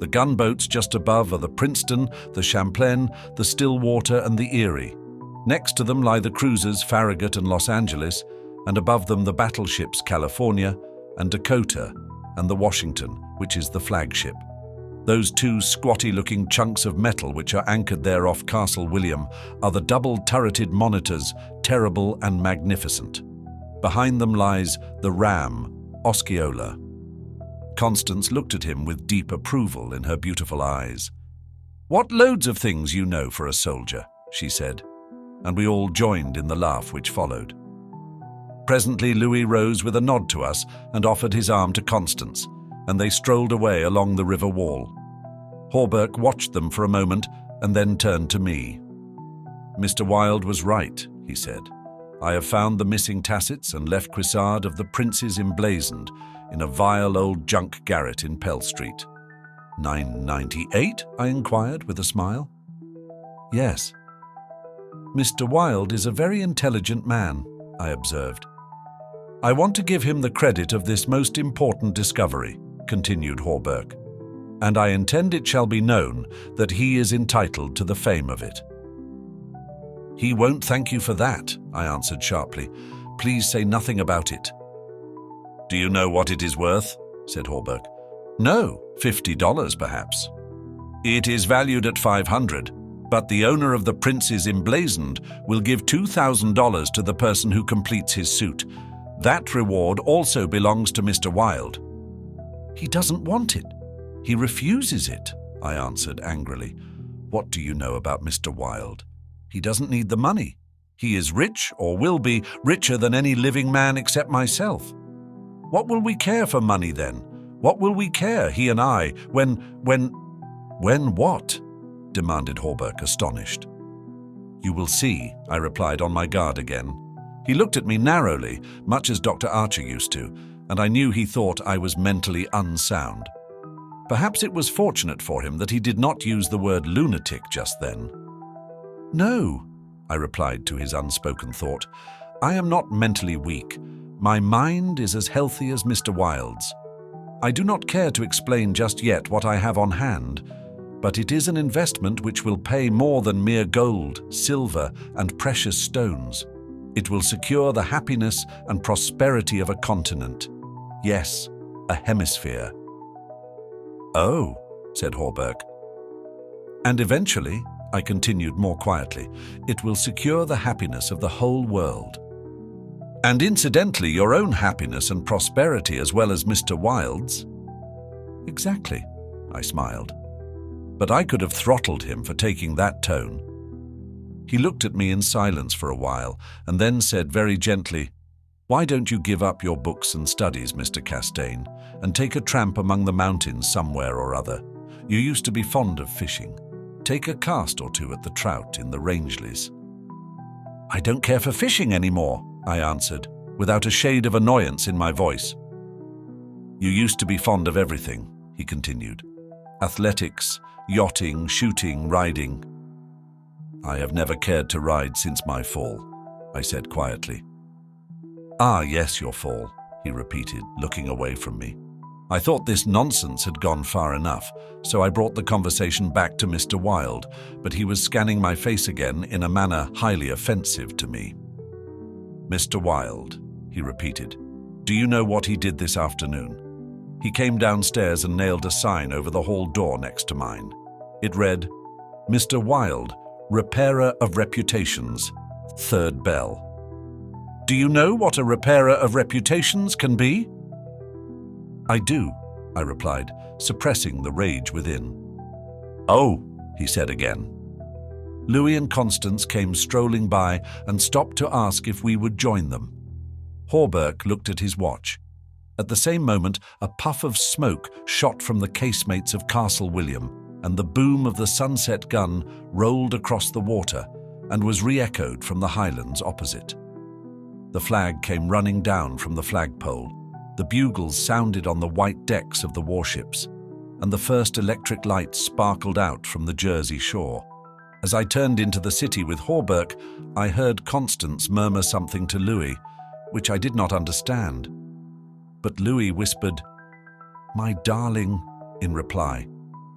The gunboats just above are the Princeton, the Champlain, the Stillwater, and the Erie. Next to them lie the cruisers Farragut and Los Angeles, and above them the battleships California and Dakota, and the Washington, which is the flagship. Those 2 squatty-looking chunks of metal which are anchored there off Castle William are the double-turreted monitors, Terrible and Magnificent. Behind them lies the ram, Osceola." Constance looked at him with deep approval in her beautiful eyes. "What loads of things you know for a soldier," she said, and we all joined in the laugh which followed. Presently Louis rose with a nod to us and offered his arm to Constance, and they strolled away along the river wall. Hawberk watched them for a moment and then turned to me. "Mr. Wilde was right," he said. "I have found the missing tassets and left cuissard of the princes emblazoned in a vile old junk garret in Pell Street." "998?" I inquired with a smile. "Yes." "Mr. Wilde is a very intelligent man," I observed. "I want to give him the credit of this most important discovery," continued Hawberk, "and I intend it shall be known that he is entitled to the fame of it." "He won't thank you for that," I answered sharply. "Please say nothing about it." "Do you know what it is worth?" said Hawberk. "No, $50 perhaps." "It is valued at $500, but the owner of the Prince's emblazoned will give $2,000 to the person who completes his suit. That reward also belongs to Mr. Wilde." "He doesn't want it. He refuses it," I answered angrily. "What do you know about Mr. Wilde? He doesn't need the money. He is rich, or will be, richer than any living man except myself. What will we care for money then? What will we care, he and I, when what?" demanded Hawberk, astonished. "You will see," I replied, on my guard again. He looked at me narrowly, much as Dr. Archer used to, and I knew he thought I was mentally unsound. Perhaps it was fortunate for him that he did not use the word lunatic just then. "No," I replied to his unspoken thought. "I am not mentally weak. My mind is as healthy as Mr. Wilde's. I do not care to explain just yet what I have on hand, but it is an investment which will pay more than mere gold, silver, and precious stones. It will secure the happiness and prosperity of a continent. Yes, a hemisphere." "Oh," said Hawberk. "And eventually," I continued more quietly, "it will secure the happiness of the whole world. And incidentally, your own happiness and prosperity as well as Mr. Wilde's." "Exactly," I smiled. But I could have throttled him for taking that tone. He looked at me in silence for a while and then said very gently, "Why don't you give up your books and studies, Mr. Castaigne, and take a tramp among the mountains somewhere or other? You used to be fond of fishing. Take a cast or two at the trout in the Rangeleys." "I don't care for fishing anymore," I answered, without a shade of annoyance in my voice. "You used to be fond of everything," he continued. "Athletics, yachting, shooting, riding." "I have never cared to ride since my fall," I said quietly. "Ah, yes, your fall," he repeated, looking away from me. I thought this nonsense had gone far enough, so I brought the conversation back to Mr. Wilde, but he was scanning my face again in a manner highly offensive to me. "Mr. Wilde," he repeated, "do you know what he did this afternoon?" He came downstairs and nailed a sign over the hall door next to mine. It read, "Mr. Wilde, repairer of reputations, third bell." "Do you know what a repairer of reputations can be?" "I do," I replied, suppressing the rage within. "Oh," he said again. Louis and Constance came strolling by and stopped to ask if we would join them. Hawberk looked at his watch. At the same moment, a puff of smoke shot from the casemates of Castle William, and the boom of the sunset gun rolled across the water and was re-echoed from the highlands opposite. The flag came running down from the flagpole. The bugles sounded on the white decks of the warships, and the first electric lights sparkled out from the Jersey shore. As I turned into the city with Hawberk, I heard Constance murmur something to Louis, which I did not understand. But Louis whispered, "My darling," in reply,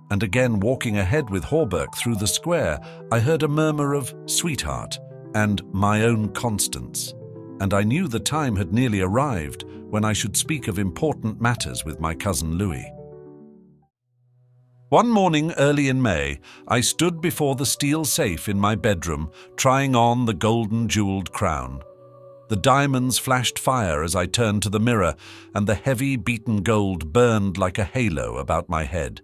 and again walking ahead with Hawberk through the square, I heard a murmur of "sweetheart" and "my own Constance," and I knew the time had nearly arrived when I should speak of important matters with my cousin Louis. One morning early in May, I stood before the steel safe in my bedroom, trying on the golden jeweled crown. The diamonds flashed fire as I turned to the mirror, and the heavy beaten gold burned like a halo about my head.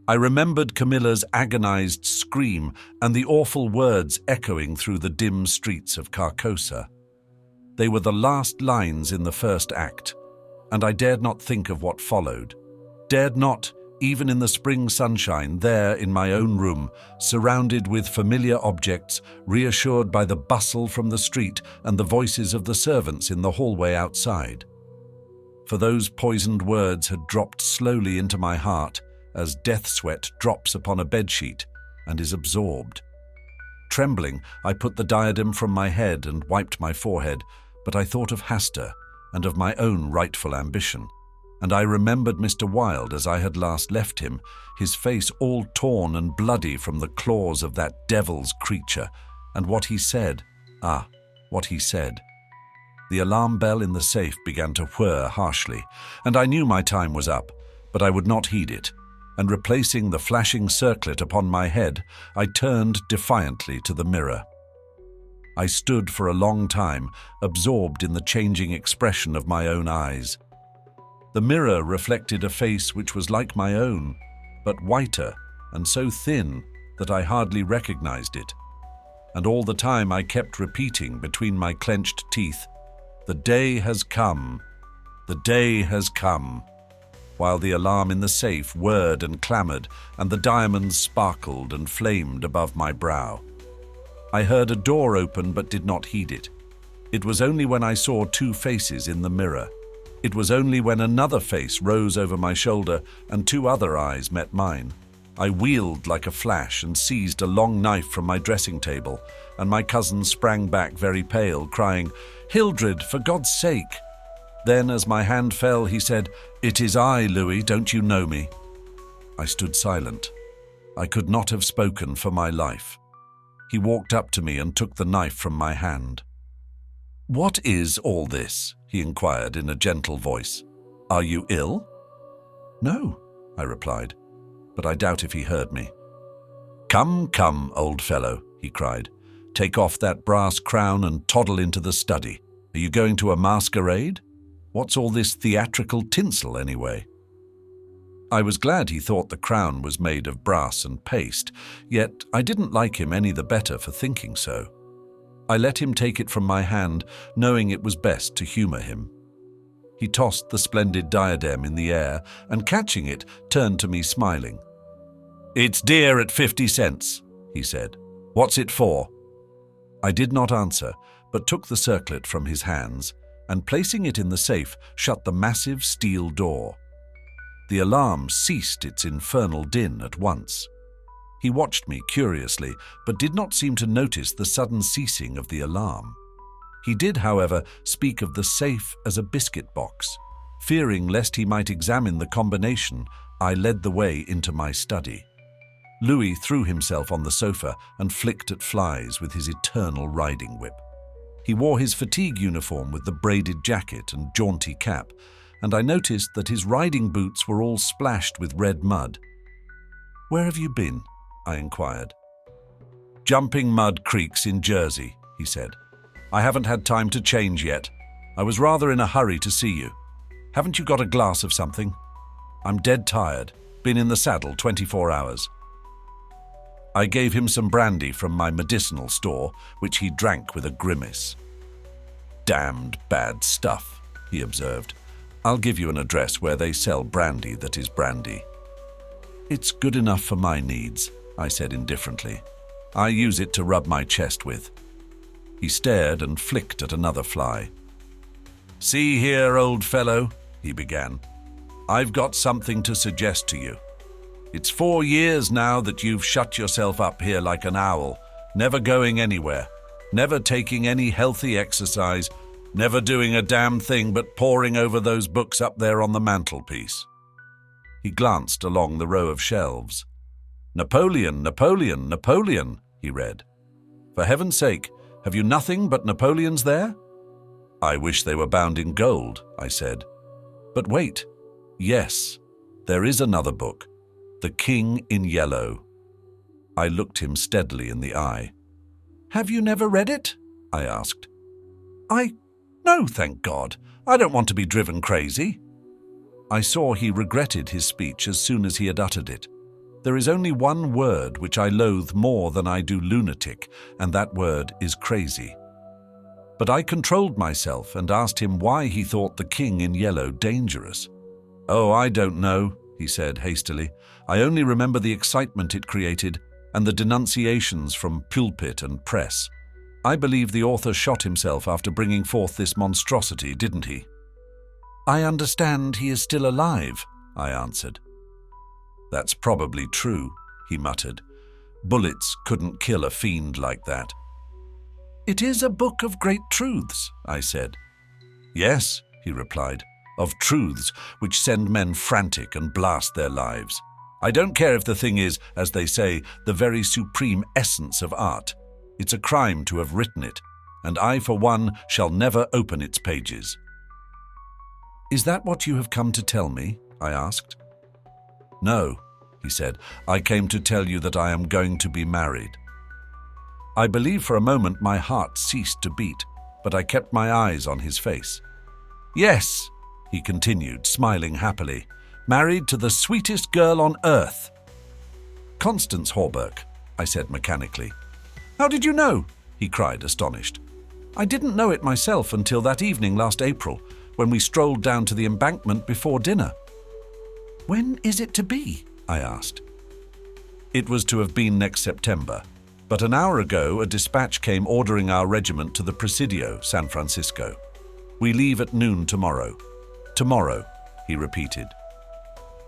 I remembered Camilla's agonized scream and the awful words echoing through the dim streets of Carcosa. They were the last lines in the first act, and I dared not think of what followed. Dared not, even in the spring sunshine, there in my own room, surrounded with familiar objects, reassured by the bustle from the street and the voices of the servants in the hallway outside. For those poisoned words had dropped slowly into my heart, as death sweat drops upon a bedsheet and is absorbed. Trembling, I put the diadem from my head and wiped my forehead, but I thought of Hasta and of my own rightful ambition. And I remembered Mr. Wilde as I had last left him, his face all torn and bloody from the claws of that devil's creature, and what he said. What he said. The alarm bell in the safe began to whir harshly, and I knew my time was up, but I would not heed it, and replacing the flashing circlet upon my head, I turned defiantly to the mirror. I stood for a long time, absorbed in the changing expression of my own eyes. The mirror reflected a face which was like my own, but whiter and so thin that I hardly recognized it. And all the time I kept repeating between my clenched teeth, "The day has come, the day has come," while the alarm in the safe whirred and clamored, and the diamonds sparkled and flamed above my brow. I heard a door open but did not heed it. It was only when I saw two faces in the mirror. It was only when another face rose over my shoulder and two other eyes met mine. I wheeled like a flash and seized a long knife from my dressing table, and my cousin sprang back very pale, crying, "Hildred, for God's sake!" Then, as my hand fell, he said, "It is I, Louis, don't you know me?" I stood silent. I could not have spoken for my life. He walked up to me and took the knife from my hand. "What is all this?" he inquired in a gentle voice. "Are you ill?" "No," I replied, but I doubt if he heard me. "Come, come, old fellow," he cried. "Take off that brass crown and toddle into the study. Are you going to a masquerade? What's all this theatrical tinsel, anyway?" I was glad he thought the crown was made of brass and paste, yet I didn't like him any the better for thinking so. I let him take it from my hand, knowing it was best to humor him. He tossed the splendid diadem in the air and, catching it, turned to me smiling. "It's dear at 50 cents, he said. "What's it for?" I did not answer, but took the circlet from his hands and, placing it in the safe, shut the massive steel door. The alarm ceased its infernal din at once. He watched me curiously, but did not seem to notice the sudden ceasing of the alarm. He did, however, speak of the safe as a biscuit box. Fearing lest he might examine the combination, I led the way into my study. Louis threw himself on the sofa and flicked at flies with his eternal riding whip. He wore his fatigue uniform with the braided jacket and jaunty cap, and I noticed that his riding boots were all splashed with red mud. "Where have you been?" I inquired. "Jumping mud creeks in Jersey," he said. "I haven't had time to change yet. I was rather in a hurry to see you. Haven't you got a glass of something? I'm dead tired. Been in the saddle 24 hours. I gave him some brandy from my medicinal store, which he drank with a grimace. "Damned bad stuff," he observed. "I'll give you an address where they sell brandy that is brandy." "It's good enough for my needs," I said indifferently. "I use it to rub my chest with." He stared and flicked at another fly. "See here, old fellow," he began. "I've got something to suggest to you. It's 4 years now that you've shut yourself up here like an owl, never going anywhere, never taking any healthy exercise, never doing a damn thing but poring over those books up there on the mantelpiece." He glanced along the row of shelves. "Napoleon, Napoleon, Napoleon," he read. "For heaven's sake, have you nothing but Napoleons there?" "I wish they were bound in gold," I said. "But wait. Yes, there is another book, The King in Yellow." I looked him steadily in the eye. "Have you never read it?" I asked. No, thank God. I don't want to be driven crazy." I saw he regretted his speech as soon as he had uttered it. There is only one word which I loathe more than I do lunatic, and that word is crazy. But I controlled myself and asked him why he thought The King in Yellow dangerous. "Oh, I don't know," he said hastily. "I only remember the excitement it created and the denunciations from pulpit and press. I believe the author shot himself after bringing forth this monstrosity, didn't he?" "I understand he is still alive," I answered. "That's probably true," he muttered. "Bullets couldn't kill a fiend like that." "It is a book of great truths," I said. "Yes," he replied, "of truths which send men frantic and blast their lives. I don't care if the thing is, as they say, the very supreme essence of art. It's a crime to have written it, and I, for one, shall never open its pages." "Is that what you have come to tell me?" I asked. "No," he said. "I came to tell you that I am going to be married." I believe for a moment my heart ceased to beat, but I kept my eyes on his face. "Yes," he continued, smiling happily, "married to the sweetest girl on earth." "Constance Hawberk," I said mechanically. "How did you know?" he cried, astonished. "I didn't know it myself until that evening last April, when we strolled down to the embankment before dinner." "When is it to be?" I asked. It was to have been next September. But an hour ago, a dispatch came ordering our regiment to the Presidio, San Francisco. We leave at noon tomorrow. Tomorrow, he repeated.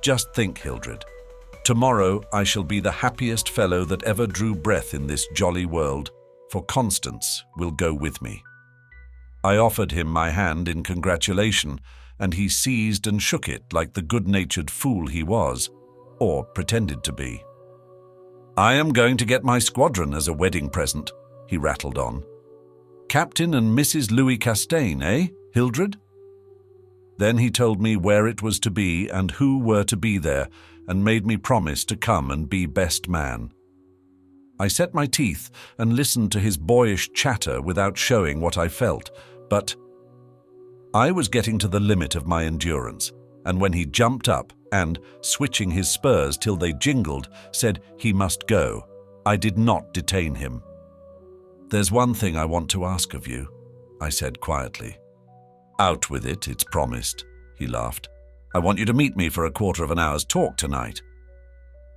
Just think, Hildred. Tomorrow I shall be the happiest fellow that ever drew breath in this jolly world, for Constance will go with me. I offered him my hand in congratulation, and he seized and shook it like the good-natured fool he was, or pretended to be. I am going to get my squadron as a wedding present, he rattled on. Captain and Mrs. Louis Castaigne, eh, Hildred? Then he told me where it was to be and who were to be there, and made me promise to come and be best man. I set my teeth and listened to his boyish chatter without showing what I felt, but I was getting to the limit of my endurance, and when he jumped up and, switching his spurs till they jingled, said he must go, I did not detain him. There's one thing I want to ask of you, I said quietly. Out with it, it's promised, he laughed. I want you to meet me for a quarter of an hour's talk tonight.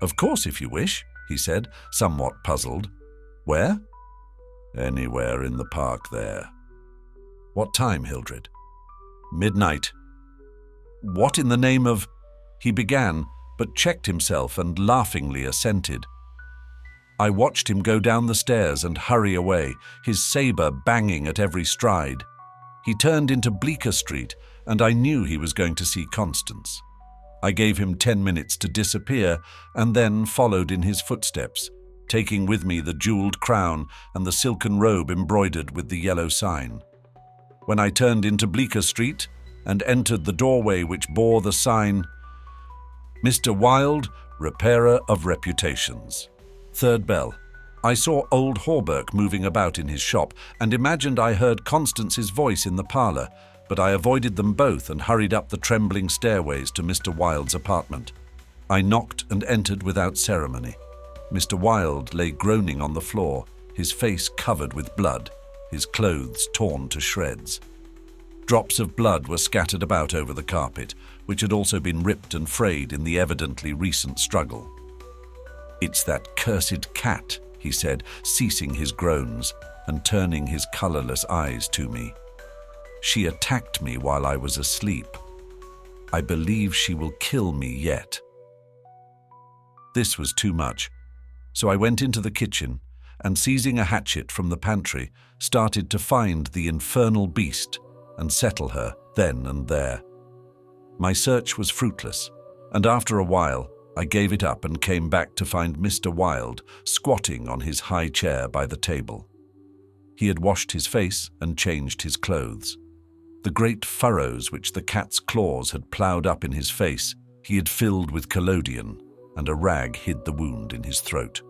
Of course, if you wish, he said, somewhat puzzled. Where? Anywhere in the park there. What time, Hildred? Midnight. What in the name of... He began, but checked himself and laughingly assented. I watched him go down the stairs and hurry away, his sabre banging at every stride. He turned into Bleecker Street, and I knew he was going to see Constance. I gave him 10 minutes to disappear, and then followed in his footsteps, taking with me the jeweled crown and the silken robe embroidered with the yellow sign. When I turned into Bleecker Street and entered the doorway which bore the sign, Mr. Wilde, Repairer of Reputations. Third bell. I saw old Hawberk moving about in his shop and imagined I heard Constance's voice in the parlour, but I avoided them both and hurried up the trembling stairways to Mr. Wilde's apartment. I knocked and entered without ceremony. Mr. Wilde lay groaning on the floor, his face covered with blood, his clothes torn to shreds. Drops of blood were scattered about over the carpet, which had also been ripped and frayed in the evidently recent struggle. It's that cursed cat, he said, ceasing his groans and turning his colourless eyes to me. She attacked me while I was asleep. I believe she will kill me yet. This was too much, so I went into the kitchen and, seizing a hatchet from the pantry, started to find the infernal beast and settle her then and there. My search was fruitless, and after a while I gave it up and came back to find Mr. Wilde squatting on his high chair by the table. He had washed his face and changed his clothes. The great furrows which the cat's claws had ploughed up in his face he had filled with collodion, and a rag hid the wound in his throat.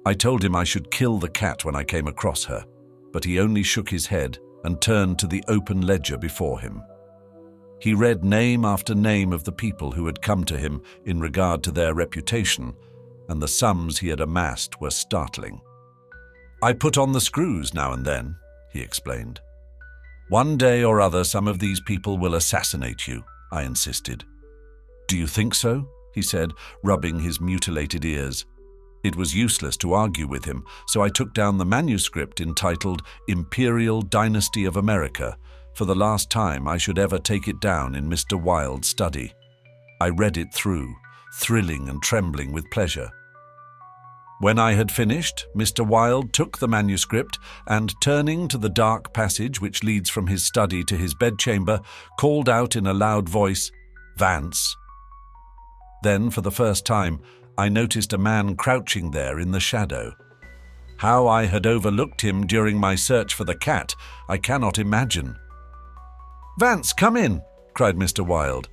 I told him I should kill the cat when I came across her, but he only shook his head and turned to the open ledger before him. He read name after name of the people who had come to him in regard to their reputation, and the sums he had amassed were startling. I put on the screws now and then, he explained. One day or other some of these people will assassinate you, I insisted. Do you think so? He said, rubbing his mutilated ears. It was useless to argue with him, so I took down the manuscript entitled Imperial Dynasty of America, for the last time I should ever take it down in Mr. Wilde's study. I read it through, thrilling and trembling with pleasure. When I had finished, Mr. Wilde took the manuscript and, turning to the dark passage which leads from his study to his bedchamber, called out in a loud voice, "Vance." Then, for the first time, I noticed a man crouching there in the shadow. How I had overlooked him during my search for the cat, I cannot imagine. "Vance, come in," cried Mr. Wilde.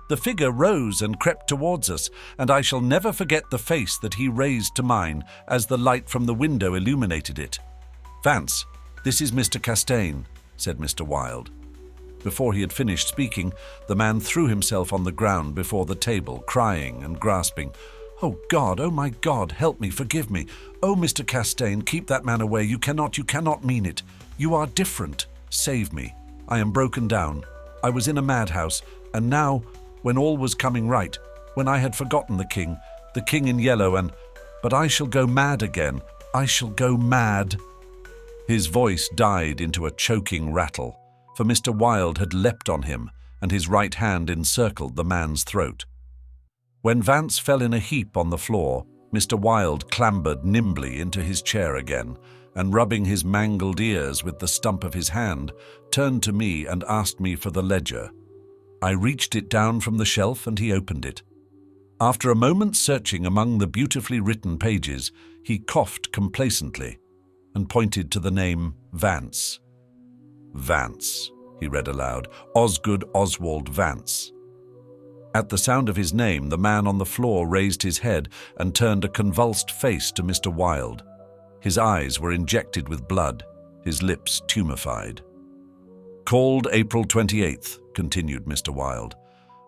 The figure rose and crept towards us, and I shall never forget the face that he raised to mine as the light from the window illuminated it. "Vance, this is Mr. Castaigne," said Mr. Wilde. Before he had finished speaking, the man threw himself on the ground before the table, crying and grasping. "Oh God, oh my God, help me, forgive me. Oh, Mr. Castaigne, keep that man away. You cannot mean it. You are different. Save me. I am broken down. I was in a madhouse, and now, when all was coming right, when I had forgotten the king in yellow, but I shall go mad again. I shall go mad." His voice died into a choking rattle, for Mr. Wilde had leapt on him, and his right hand encircled the man's throat. When Vance fell in a heap on the floor, Mr. Wilde clambered nimbly into his chair again, and rubbing his mangled ears with the stump of his hand, turned to me and asked me for the ledger. I reached it down from the shelf and he opened it. After a moment's searching among the beautifully written pages, he coughed complacently and pointed to the name Vance. "Vance," he read aloud, "Osgood Oswald Vance." At the sound of his name, the man on the floor raised his head and turned a convulsed face to Mr. Wilde. His eyes were injected with blood, his lips tumefied. "Called April 28th, continued Mr. Wilde.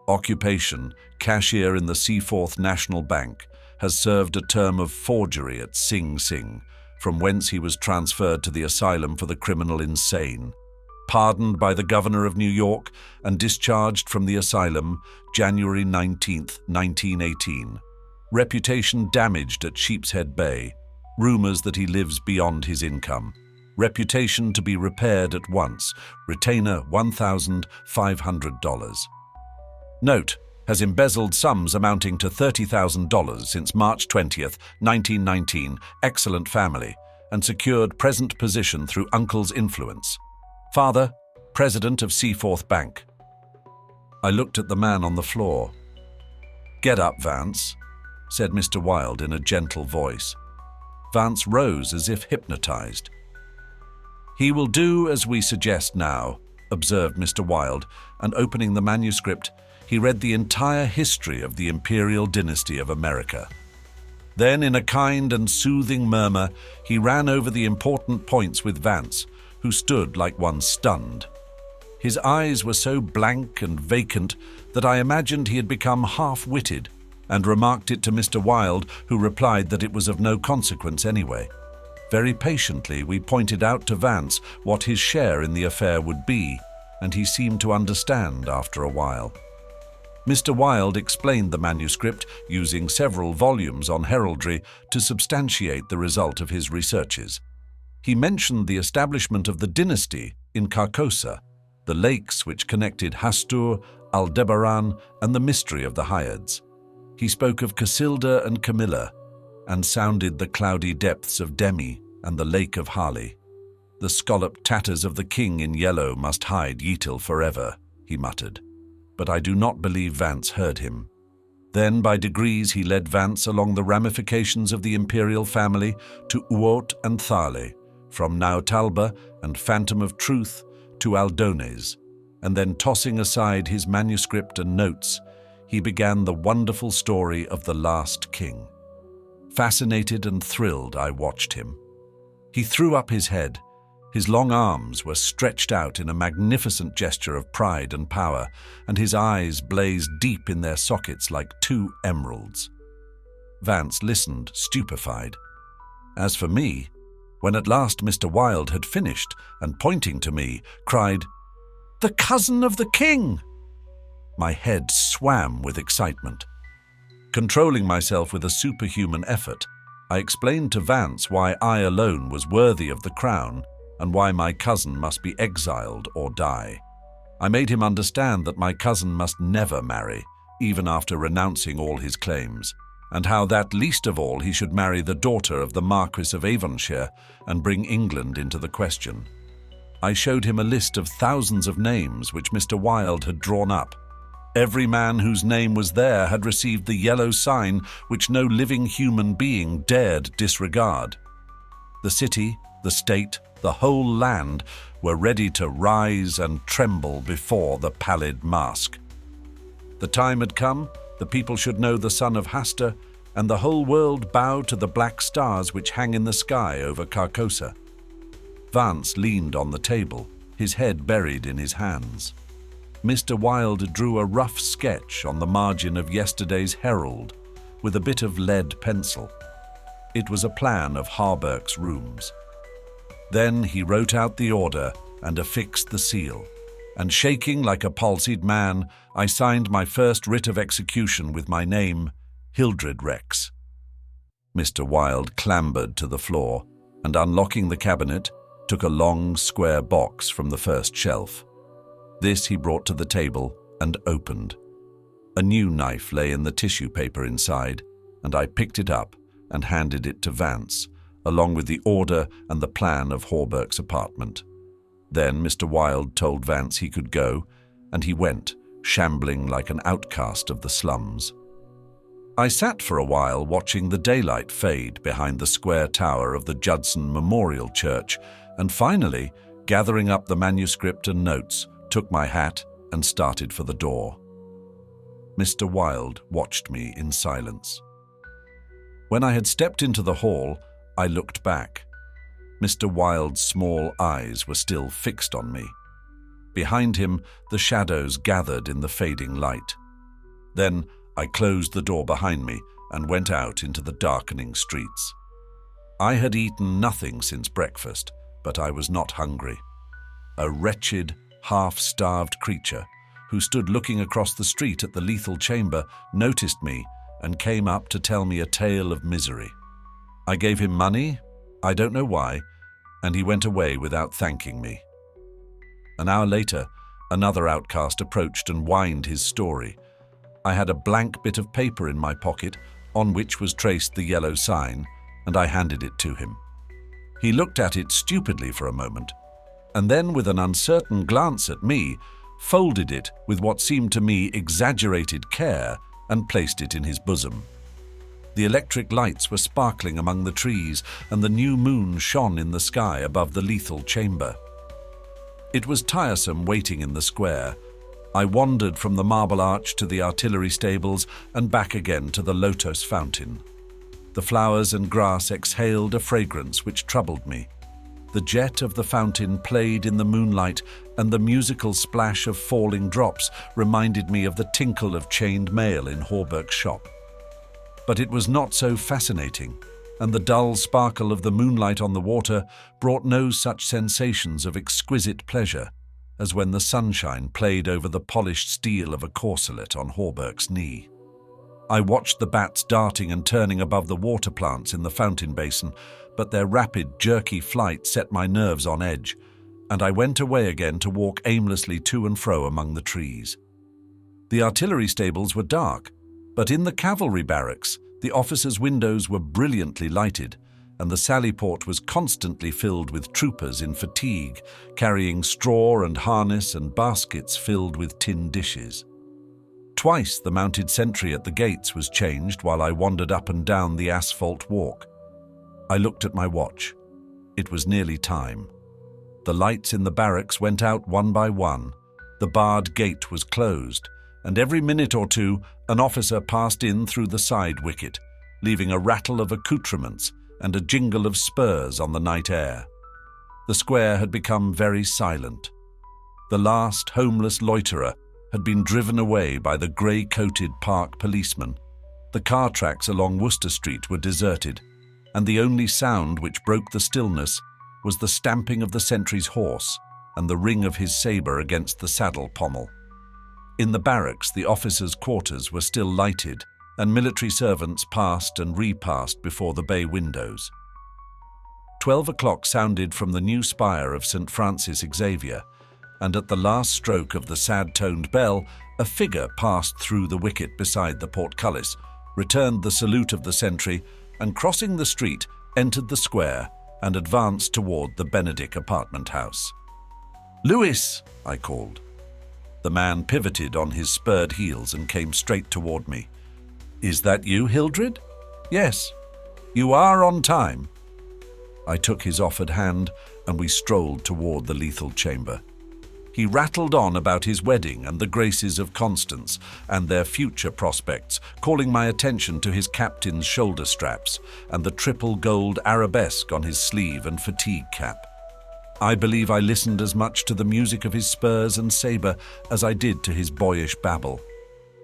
Occupation, cashier in the Seaforth National Bank, has served a term of forgery at Sing Sing, from whence he was transferred to the asylum for the criminal insane. Pardoned by the Governor of New York and discharged from the asylum January 19th, 1918. Reputation damaged at Sheepshead Bay. Rumors that he lives beyond his income. Reputation to be repaired at once. Retainer $1,500. Note: has embezzled sums amounting to $30,000 since March 20th, 1919, excellent family, and secured present position through uncle's influence. Father, president of Seaforth Bank." I looked at the man on the floor. "Get up, Vance," said Mr. Wilde in a gentle voice. Vance rose as if hypnotized. "He will do as we suggest now," observed Mr. Wilde, and opening the manuscript, he read the entire history of the imperial dynasty of America. Then, in a kind and soothing murmur, he ran over the important points with Vance, who stood like one stunned. His eyes were so blank and vacant that I imagined he had become half-witted, and remarked it to Mr. Wilde, who replied that it was of no consequence anyway. Very patiently we pointed out to Vance what his share in the affair would be, and he seemed to understand after a while. Mr. Wilde explained the manuscript, using several volumes on heraldry to substantiate the result of his researches. He mentioned the establishment of the dynasty in Carcosa, the lakes which connected Hastur, Aldebaran, and the mystery of the Hyads. He spoke of Casilda and Camilla, and sounded the cloudy depths of Demi and the lake of Harley. "The scalloped tatters of the king in yellow must hide Yeatil forever," he muttered. But I do not believe Vance heard him. Then, by degrees, he led Vance along the ramifications of the imperial family to Uot and Thale, from Naotalba and Phantom of Truth to Aldones, and then tossing aside his manuscript and notes, he began the wonderful story of the last king. Fascinated and thrilled, I watched him. He threw up his head. His long arms were stretched out in a magnificent gesture of pride and power, and his eyes blazed deep in their sockets like two emeralds. Vance listened, stupefied. As for me, when at last Mr. Wilde had finished and, pointing to me, cried, "The cousin of the king!" my head swam with excitement. Controlling myself with a superhuman effort, I explained to Vance why I alone was worthy of the crown and why my cousin must be exiled or die. I made him understand that my cousin must never marry, even after renouncing all his claims, and how that least of all he should marry the daughter of the Marquis of Avonshire and bring England into the question. I showed him a list of thousands of names which Mr. Wilde had drawn up. Every man whose name was there had received the yellow sign which no living human being dared disregard. The city, the state, the whole land were ready to rise and tremble before the pallid mask. The time had come, the people should know the son of Hastur, and the whole world bow to the black stars which hang in the sky over Carcosa. Vance leaned on the table, his head buried in his hands. Mr. Wilde drew a rough sketch on the margin of yesterday's Herald with a bit of lead pencil. It was a plan of Harburke's rooms. Then he wrote out the order and affixed the seal, and shaking like a palsied man, I signed my first writ of execution with my name, Hildred Rex. Mr. Wilde clambered to the floor and, unlocking the cabinet, took a long, square box from the first shelf. This he brought to the table and opened. A new knife lay in the tissue paper inside, and I picked it up and handed it to Vance, along with the order and the plan of Hawberk's apartment. Then Mr. Wilde told Vance he could go, and he went, shambling like an outcast of the slums. I sat for a while watching the daylight fade behind the square tower of the Judson Memorial Church, and finally, gathering up the manuscript and notes, took my hat and started for the door. Mr. Wilde watched me in silence. When I had stepped into the hall, I looked back. Mr. Wilde's small eyes were still fixed on me. Behind him, the shadows gathered in the fading light. Then I closed the door behind me and went out into the darkening streets. I had eaten nothing since breakfast, but I was not hungry. A wretched, half-starved creature who stood looking across the street at the lethal chamber noticed me and came up to tell me a tale of misery. I gave him money, I don't know why, and he went away without thanking me. An hour later, another outcast approached and whined his story. I had a blank bit of paper in my pocket on which was traced the yellow sign, and I handed it to him. He looked at it stupidly for a moment, and then, with an uncertain glance at me, folded it with what seemed to me exaggerated care and placed it in his bosom. The electric lights were sparkling among the trees, and the new moon shone in the sky above the lethal chamber. It was tiresome waiting in the square. I wandered from the Marble Arch to the artillery stables and back again to the lotus fountain. The flowers and grass exhaled a fragrance which troubled me. The jet of the fountain played in the moonlight, and the musical splash of falling drops reminded me of the tinkle of chained mail in Hawberk's shop. But it was not so fascinating, and the dull sparkle of the moonlight on the water brought no such sensations of exquisite pleasure as when the sunshine played over the polished steel of a corselet on Hawberk's knee. I watched the bats darting and turning above the water plants in the fountain basin, but their rapid, jerky flight set my nerves on edge, and I went away again to walk aimlessly to and fro among the trees. The artillery stables were dark, but in the cavalry barracks, the officers' windows were brilliantly lighted, and the sally port was constantly filled with troopers in fatigue, carrying straw and harness and baskets filled with tin dishes. Twice the mounted sentry at the gates was changed while I wandered up and down the asphalt walk. I looked at my watch. It was nearly time. The lights in the barracks went out one by one. The barred gate was closed, and every minute or two an officer passed in through the side wicket, leaving a rattle of accoutrements and a jingle of spurs on the night air. The square had become very silent. The last homeless loiterer had been driven away by the grey-coated park policeman. The car tracks along Worcester Street were deserted, and the only sound which broke the stillness was the stamping of the sentry's horse and the ring of his sabre against the saddle pommel. In the barracks, the officers' quarters were still lighted, and military servants passed and repassed before the bay windows. 12 o'clock sounded from the new spire of St. Francis Xavier, and at the last stroke of the sad-toned bell, a figure passed through the wicket beside the portcullis, returned the salute of the sentry, and crossing the street, entered the square and advanced toward the Benedict apartment house. "Lewis!" I called. The man pivoted on his spurred heels and came straight toward me. "Is that you, Hildred?" "Yes." "You are on time." I took his offered hand, and we strolled toward the lethal chamber. He rattled on about his wedding and the graces of Constance and their future prospects, calling my attention to his captain's shoulder straps and the triple gold arabesque on his sleeve and fatigue cap. I believe I listened as much to the music of his spurs and sabre as I did to his boyish babble.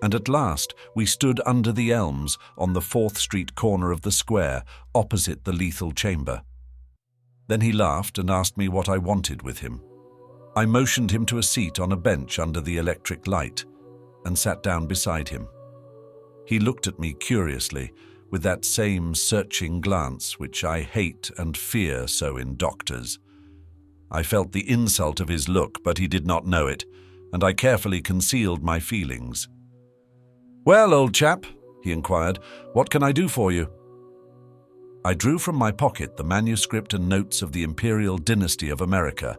And at last we stood under the elms on the 4th Street corner of the square, opposite the lethal chamber. Then he laughed and asked me what I wanted with him. I motioned him to a seat on a bench under the electric light and sat down beside him. He looked at me curiously, with that same searching glance which I hate and fear so in doctors. I felt the insult of his look, but he did not know it, and I carefully concealed my feelings. "Well, old chap," he inquired, "what can I do for you?" I drew from my pocket the manuscript and notes of the Imperial Dynasty of America,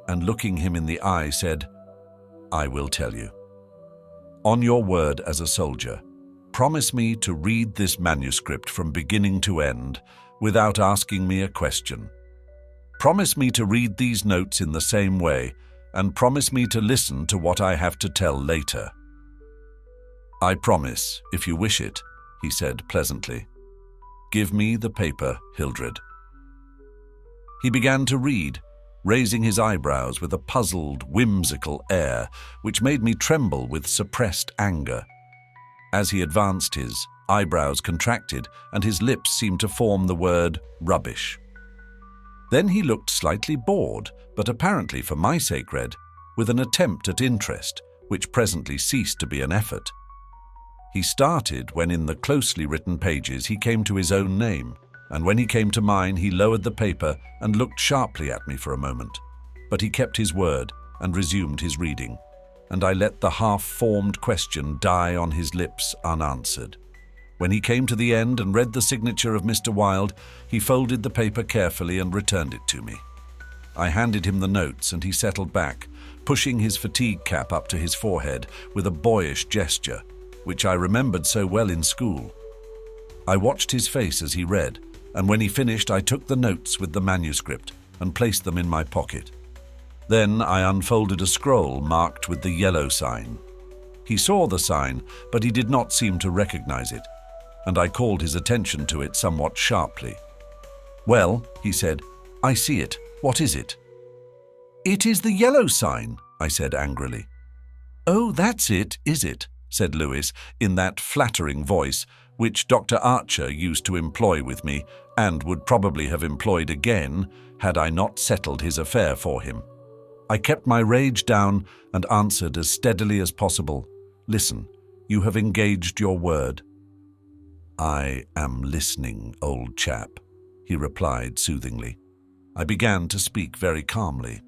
and looking him in the eye said, "I will tell you. On your word as a soldier, promise me to read this manuscript from beginning to end without asking me a question. Promise me to read these notes in the same way, and promise me to listen to what I have to tell later." "I promise, if you wish it," he said pleasantly. "Give me the paper, Hildred." He began to read, raising his eyebrows with a puzzled, whimsical air, which made me tremble with suppressed anger. As he advanced, his eyebrows contracted, and his lips seemed to form the word rubbish. Then he looked slightly bored, but apparently for my sake read, with an attempt at interest, which presently ceased to be an effort. He started when in the closely written pages he came to his own name, and when he came to mine he lowered the paper and looked sharply at me for a moment. But he kept his word and resumed his reading, and I let the half-formed question die on his lips unanswered. When he came to the end and read the signature of Mr. Wilde, he folded the paper carefully and returned it to me. I handed him the notes and he settled back, pushing his fatigue cap up to his forehead with a boyish gesture, which I remembered so well in school. I watched his face as he read, and when he finished I took the notes with the manuscript and placed them in my pocket. Then I unfolded a scroll marked with the yellow sign. He saw the sign, but he did not seem to recognize it, and I called his attention to it somewhat sharply. "Well," he said, "I see it. What is it?" "It is the yellow sign," I said angrily. "Oh, that's it, is it?" said Lewis, in that flattering voice which Dr. Archer used to employ with me, and would probably have employed again had I not settled his affair for him. I kept my rage down and answered as steadily as possible, "Listen, you have engaged your word." "I am listening, old chap," he replied soothingly. I began to speak very calmly.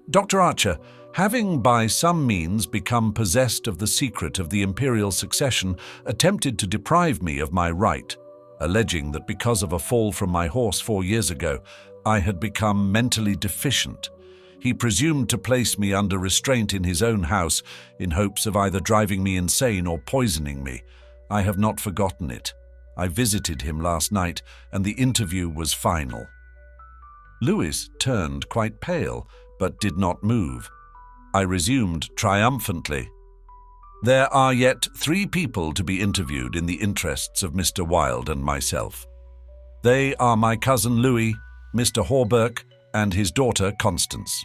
"Dr. Archer, having by some means become possessed of the secret of the imperial succession, attempted to deprive me of my right, alleging that because of a fall from my horse 4 years ago, I had become mentally deficient. He presumed to place me under restraint in his own house in hopes of either driving me insane or poisoning me. I have not forgotten it. I visited him last night, and the interview was final." Lewis turned quite pale, but did not move. I resumed triumphantly. "There are yet 3 people to be interviewed in the interests of Mr. Wilde and myself. They are my cousin Louis, Mr. Hawberk, and his daughter Constance."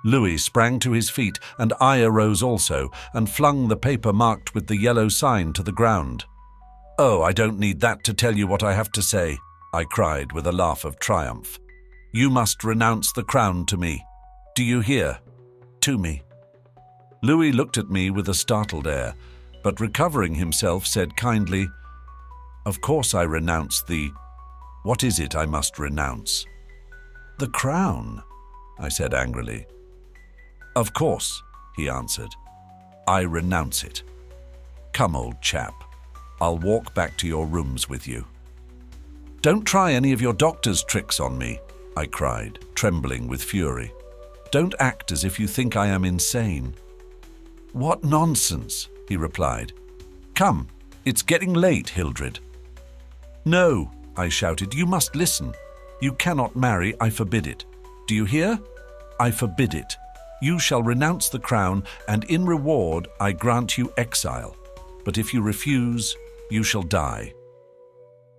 Louis sprang to his feet, and I arose also, and flung the paper marked with the yellow sign to the ground. "Oh, I don't need that to tell you what I have to say," I cried with a laugh of triumph. "You must renounce the crown to me. Do you hear? To me." Louis looked at me with a startled air, but recovering himself said kindly, "Of course I renounce the— What is it I must renounce?" "The crown," I said angrily. "Of course," he answered. "I renounce it. Come, old chap, I'll walk back to your rooms with you." "Don't try any of your doctor's tricks on me," I cried, trembling with fury. "Don't act as if you think I am insane." "What nonsense," he replied. "Come, it's getting late, Hildred." "No," I shouted, "you must listen. You cannot marry, I forbid it. Do you hear? I forbid it. You shall renounce the crown, and in reward I grant you exile. But if you refuse, you shall die."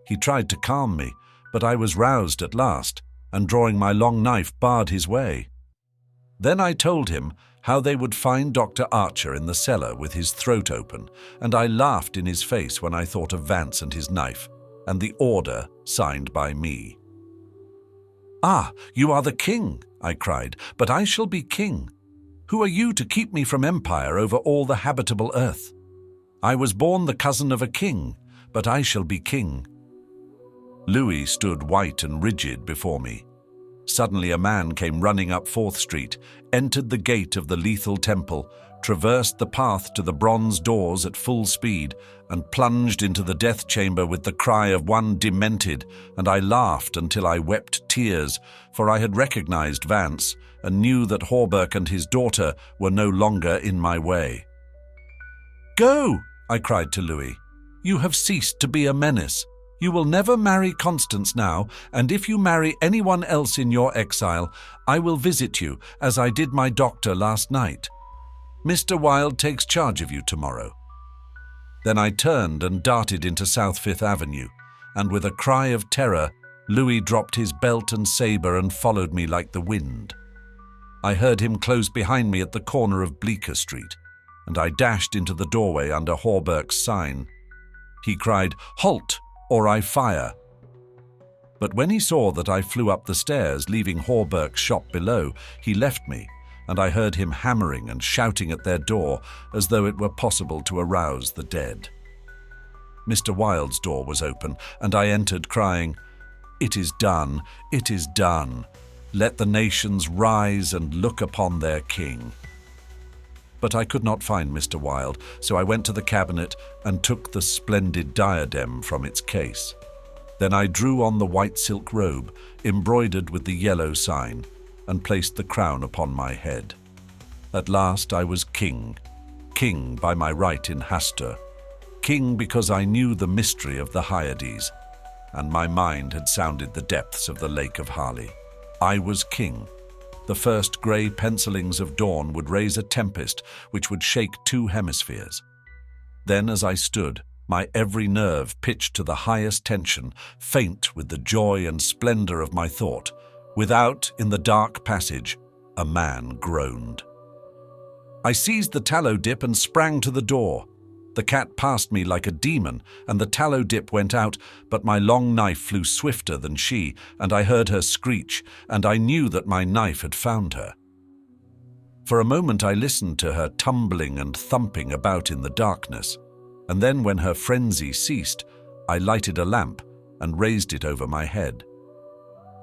He tried to calm me, but I was roused at last, and drawing my long knife barred his way. Then I told him how they would find Dr. Archer in the cellar with his throat open, and I laughed in his face when I thought of Vance and his knife, and the order signed by me. "Ah, you are the king," I cried, "but I shall be king. Who are you to keep me from empire over all the habitable earth? I was born the cousin of a king, but I shall be king." Louis stood white and rigid before me. Suddenly a man came running up 4th Street, entered the gate of the lethal temple, traversed the path to the bronze doors at full speed, and plunged into the death chamber with the cry of one demented, and I laughed until I wept tears, for I had recognized Vance and knew that Hawberk and his daughter were no longer in my way. "Go!" I cried to Louis. "You have ceased to be a menace. You will never marry Constance now, and if you marry anyone else in your exile, I will visit you, as I did my doctor last night. Mr. Wilde takes charge of you tomorrow." Then I turned and darted into South Fifth Avenue, and with a cry of terror, Louis dropped his belt and saber and followed me like the wind. I heard him close behind me at the corner of Bleecker Street, and I dashed into the doorway under Hawberk's sign. He cried, "Halt, or I fire!" But when he saw that I flew up the stairs, leaving Hawberk's shop below, he left me, and I heard him hammering and shouting at their door as though it were possible to arouse the dead. Mr. Wilde's door was open, and I entered crying, "It is done, it is done. Let the nations rise and look upon their king." But I could not find Mr. Wilde, so I went to the cabinet and took the splendid diadem from its case. Then I drew on the white silk robe, embroidered with the yellow sign, and placed the crown upon my head. At last I was king, king by my right in Hastur, king because I knew the mystery of the Hyades, and my mind had sounded the depths of the Lake of Hali. I was king. The first grey pencilings of dawn would raise a tempest which would shake 2 hemispheres. Then as I stood, my every nerve pitched to the highest tension, faint with the joy and splendour of my thought, without, in the dark passage, a man groaned. I seized the tallow dip and sprang to the door. The cat passed me like a demon, and the tallow dip went out, but my long knife flew swifter than she, and I heard her screech, and I knew that my knife had found her. For a moment I listened to her tumbling and thumping about in the darkness, and then when her frenzy ceased, I lighted a lamp and raised it over my head.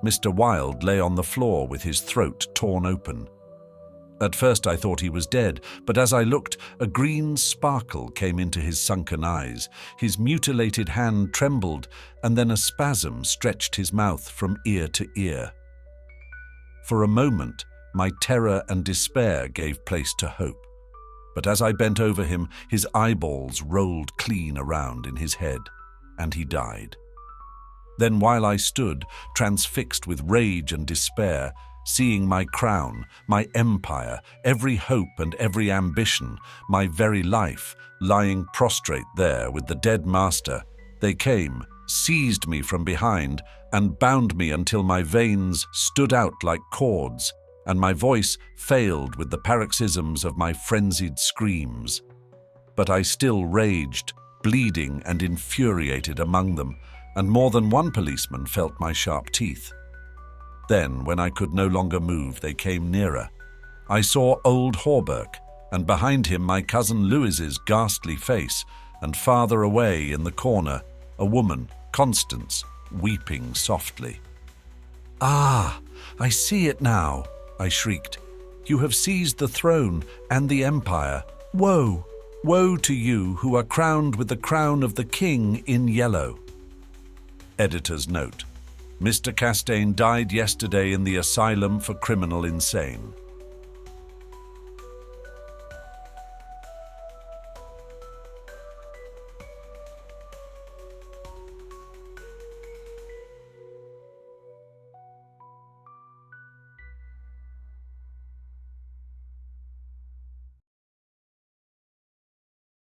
Mr. Wilde lay on the floor with his throat torn open. At first I thought he was dead, but as I looked, a green sparkle came into his sunken eyes, his mutilated hand trembled, and then a spasm stretched his mouth from ear to ear. For a moment, my terror and despair gave place to hope, but as I bent over him, his eyeballs rolled clean around in his head, and he died. Then while I stood, transfixed with rage and despair, seeing my crown, my empire, every hope and every ambition, my very life, lying prostrate there with the dead master, they came, seized me from behind, and bound me until my veins stood out like cords, and my voice failed with the paroxysms of my frenzied screams. But I still raged, bleeding and infuriated among them, and more than one policeman felt my sharp teeth. Then, when I could no longer move, they came nearer. I saw old Hawberk, and behind him my cousin Louis's ghastly face, and farther away in the corner, a woman, Constance, weeping softly. "Ah, I see it now," I shrieked. "You have seized the throne and the empire. Woe, woe to you who are crowned with the crown of the king in yellow." Editor's note: Mr. Castaigne died yesterday in the asylum for criminal insane.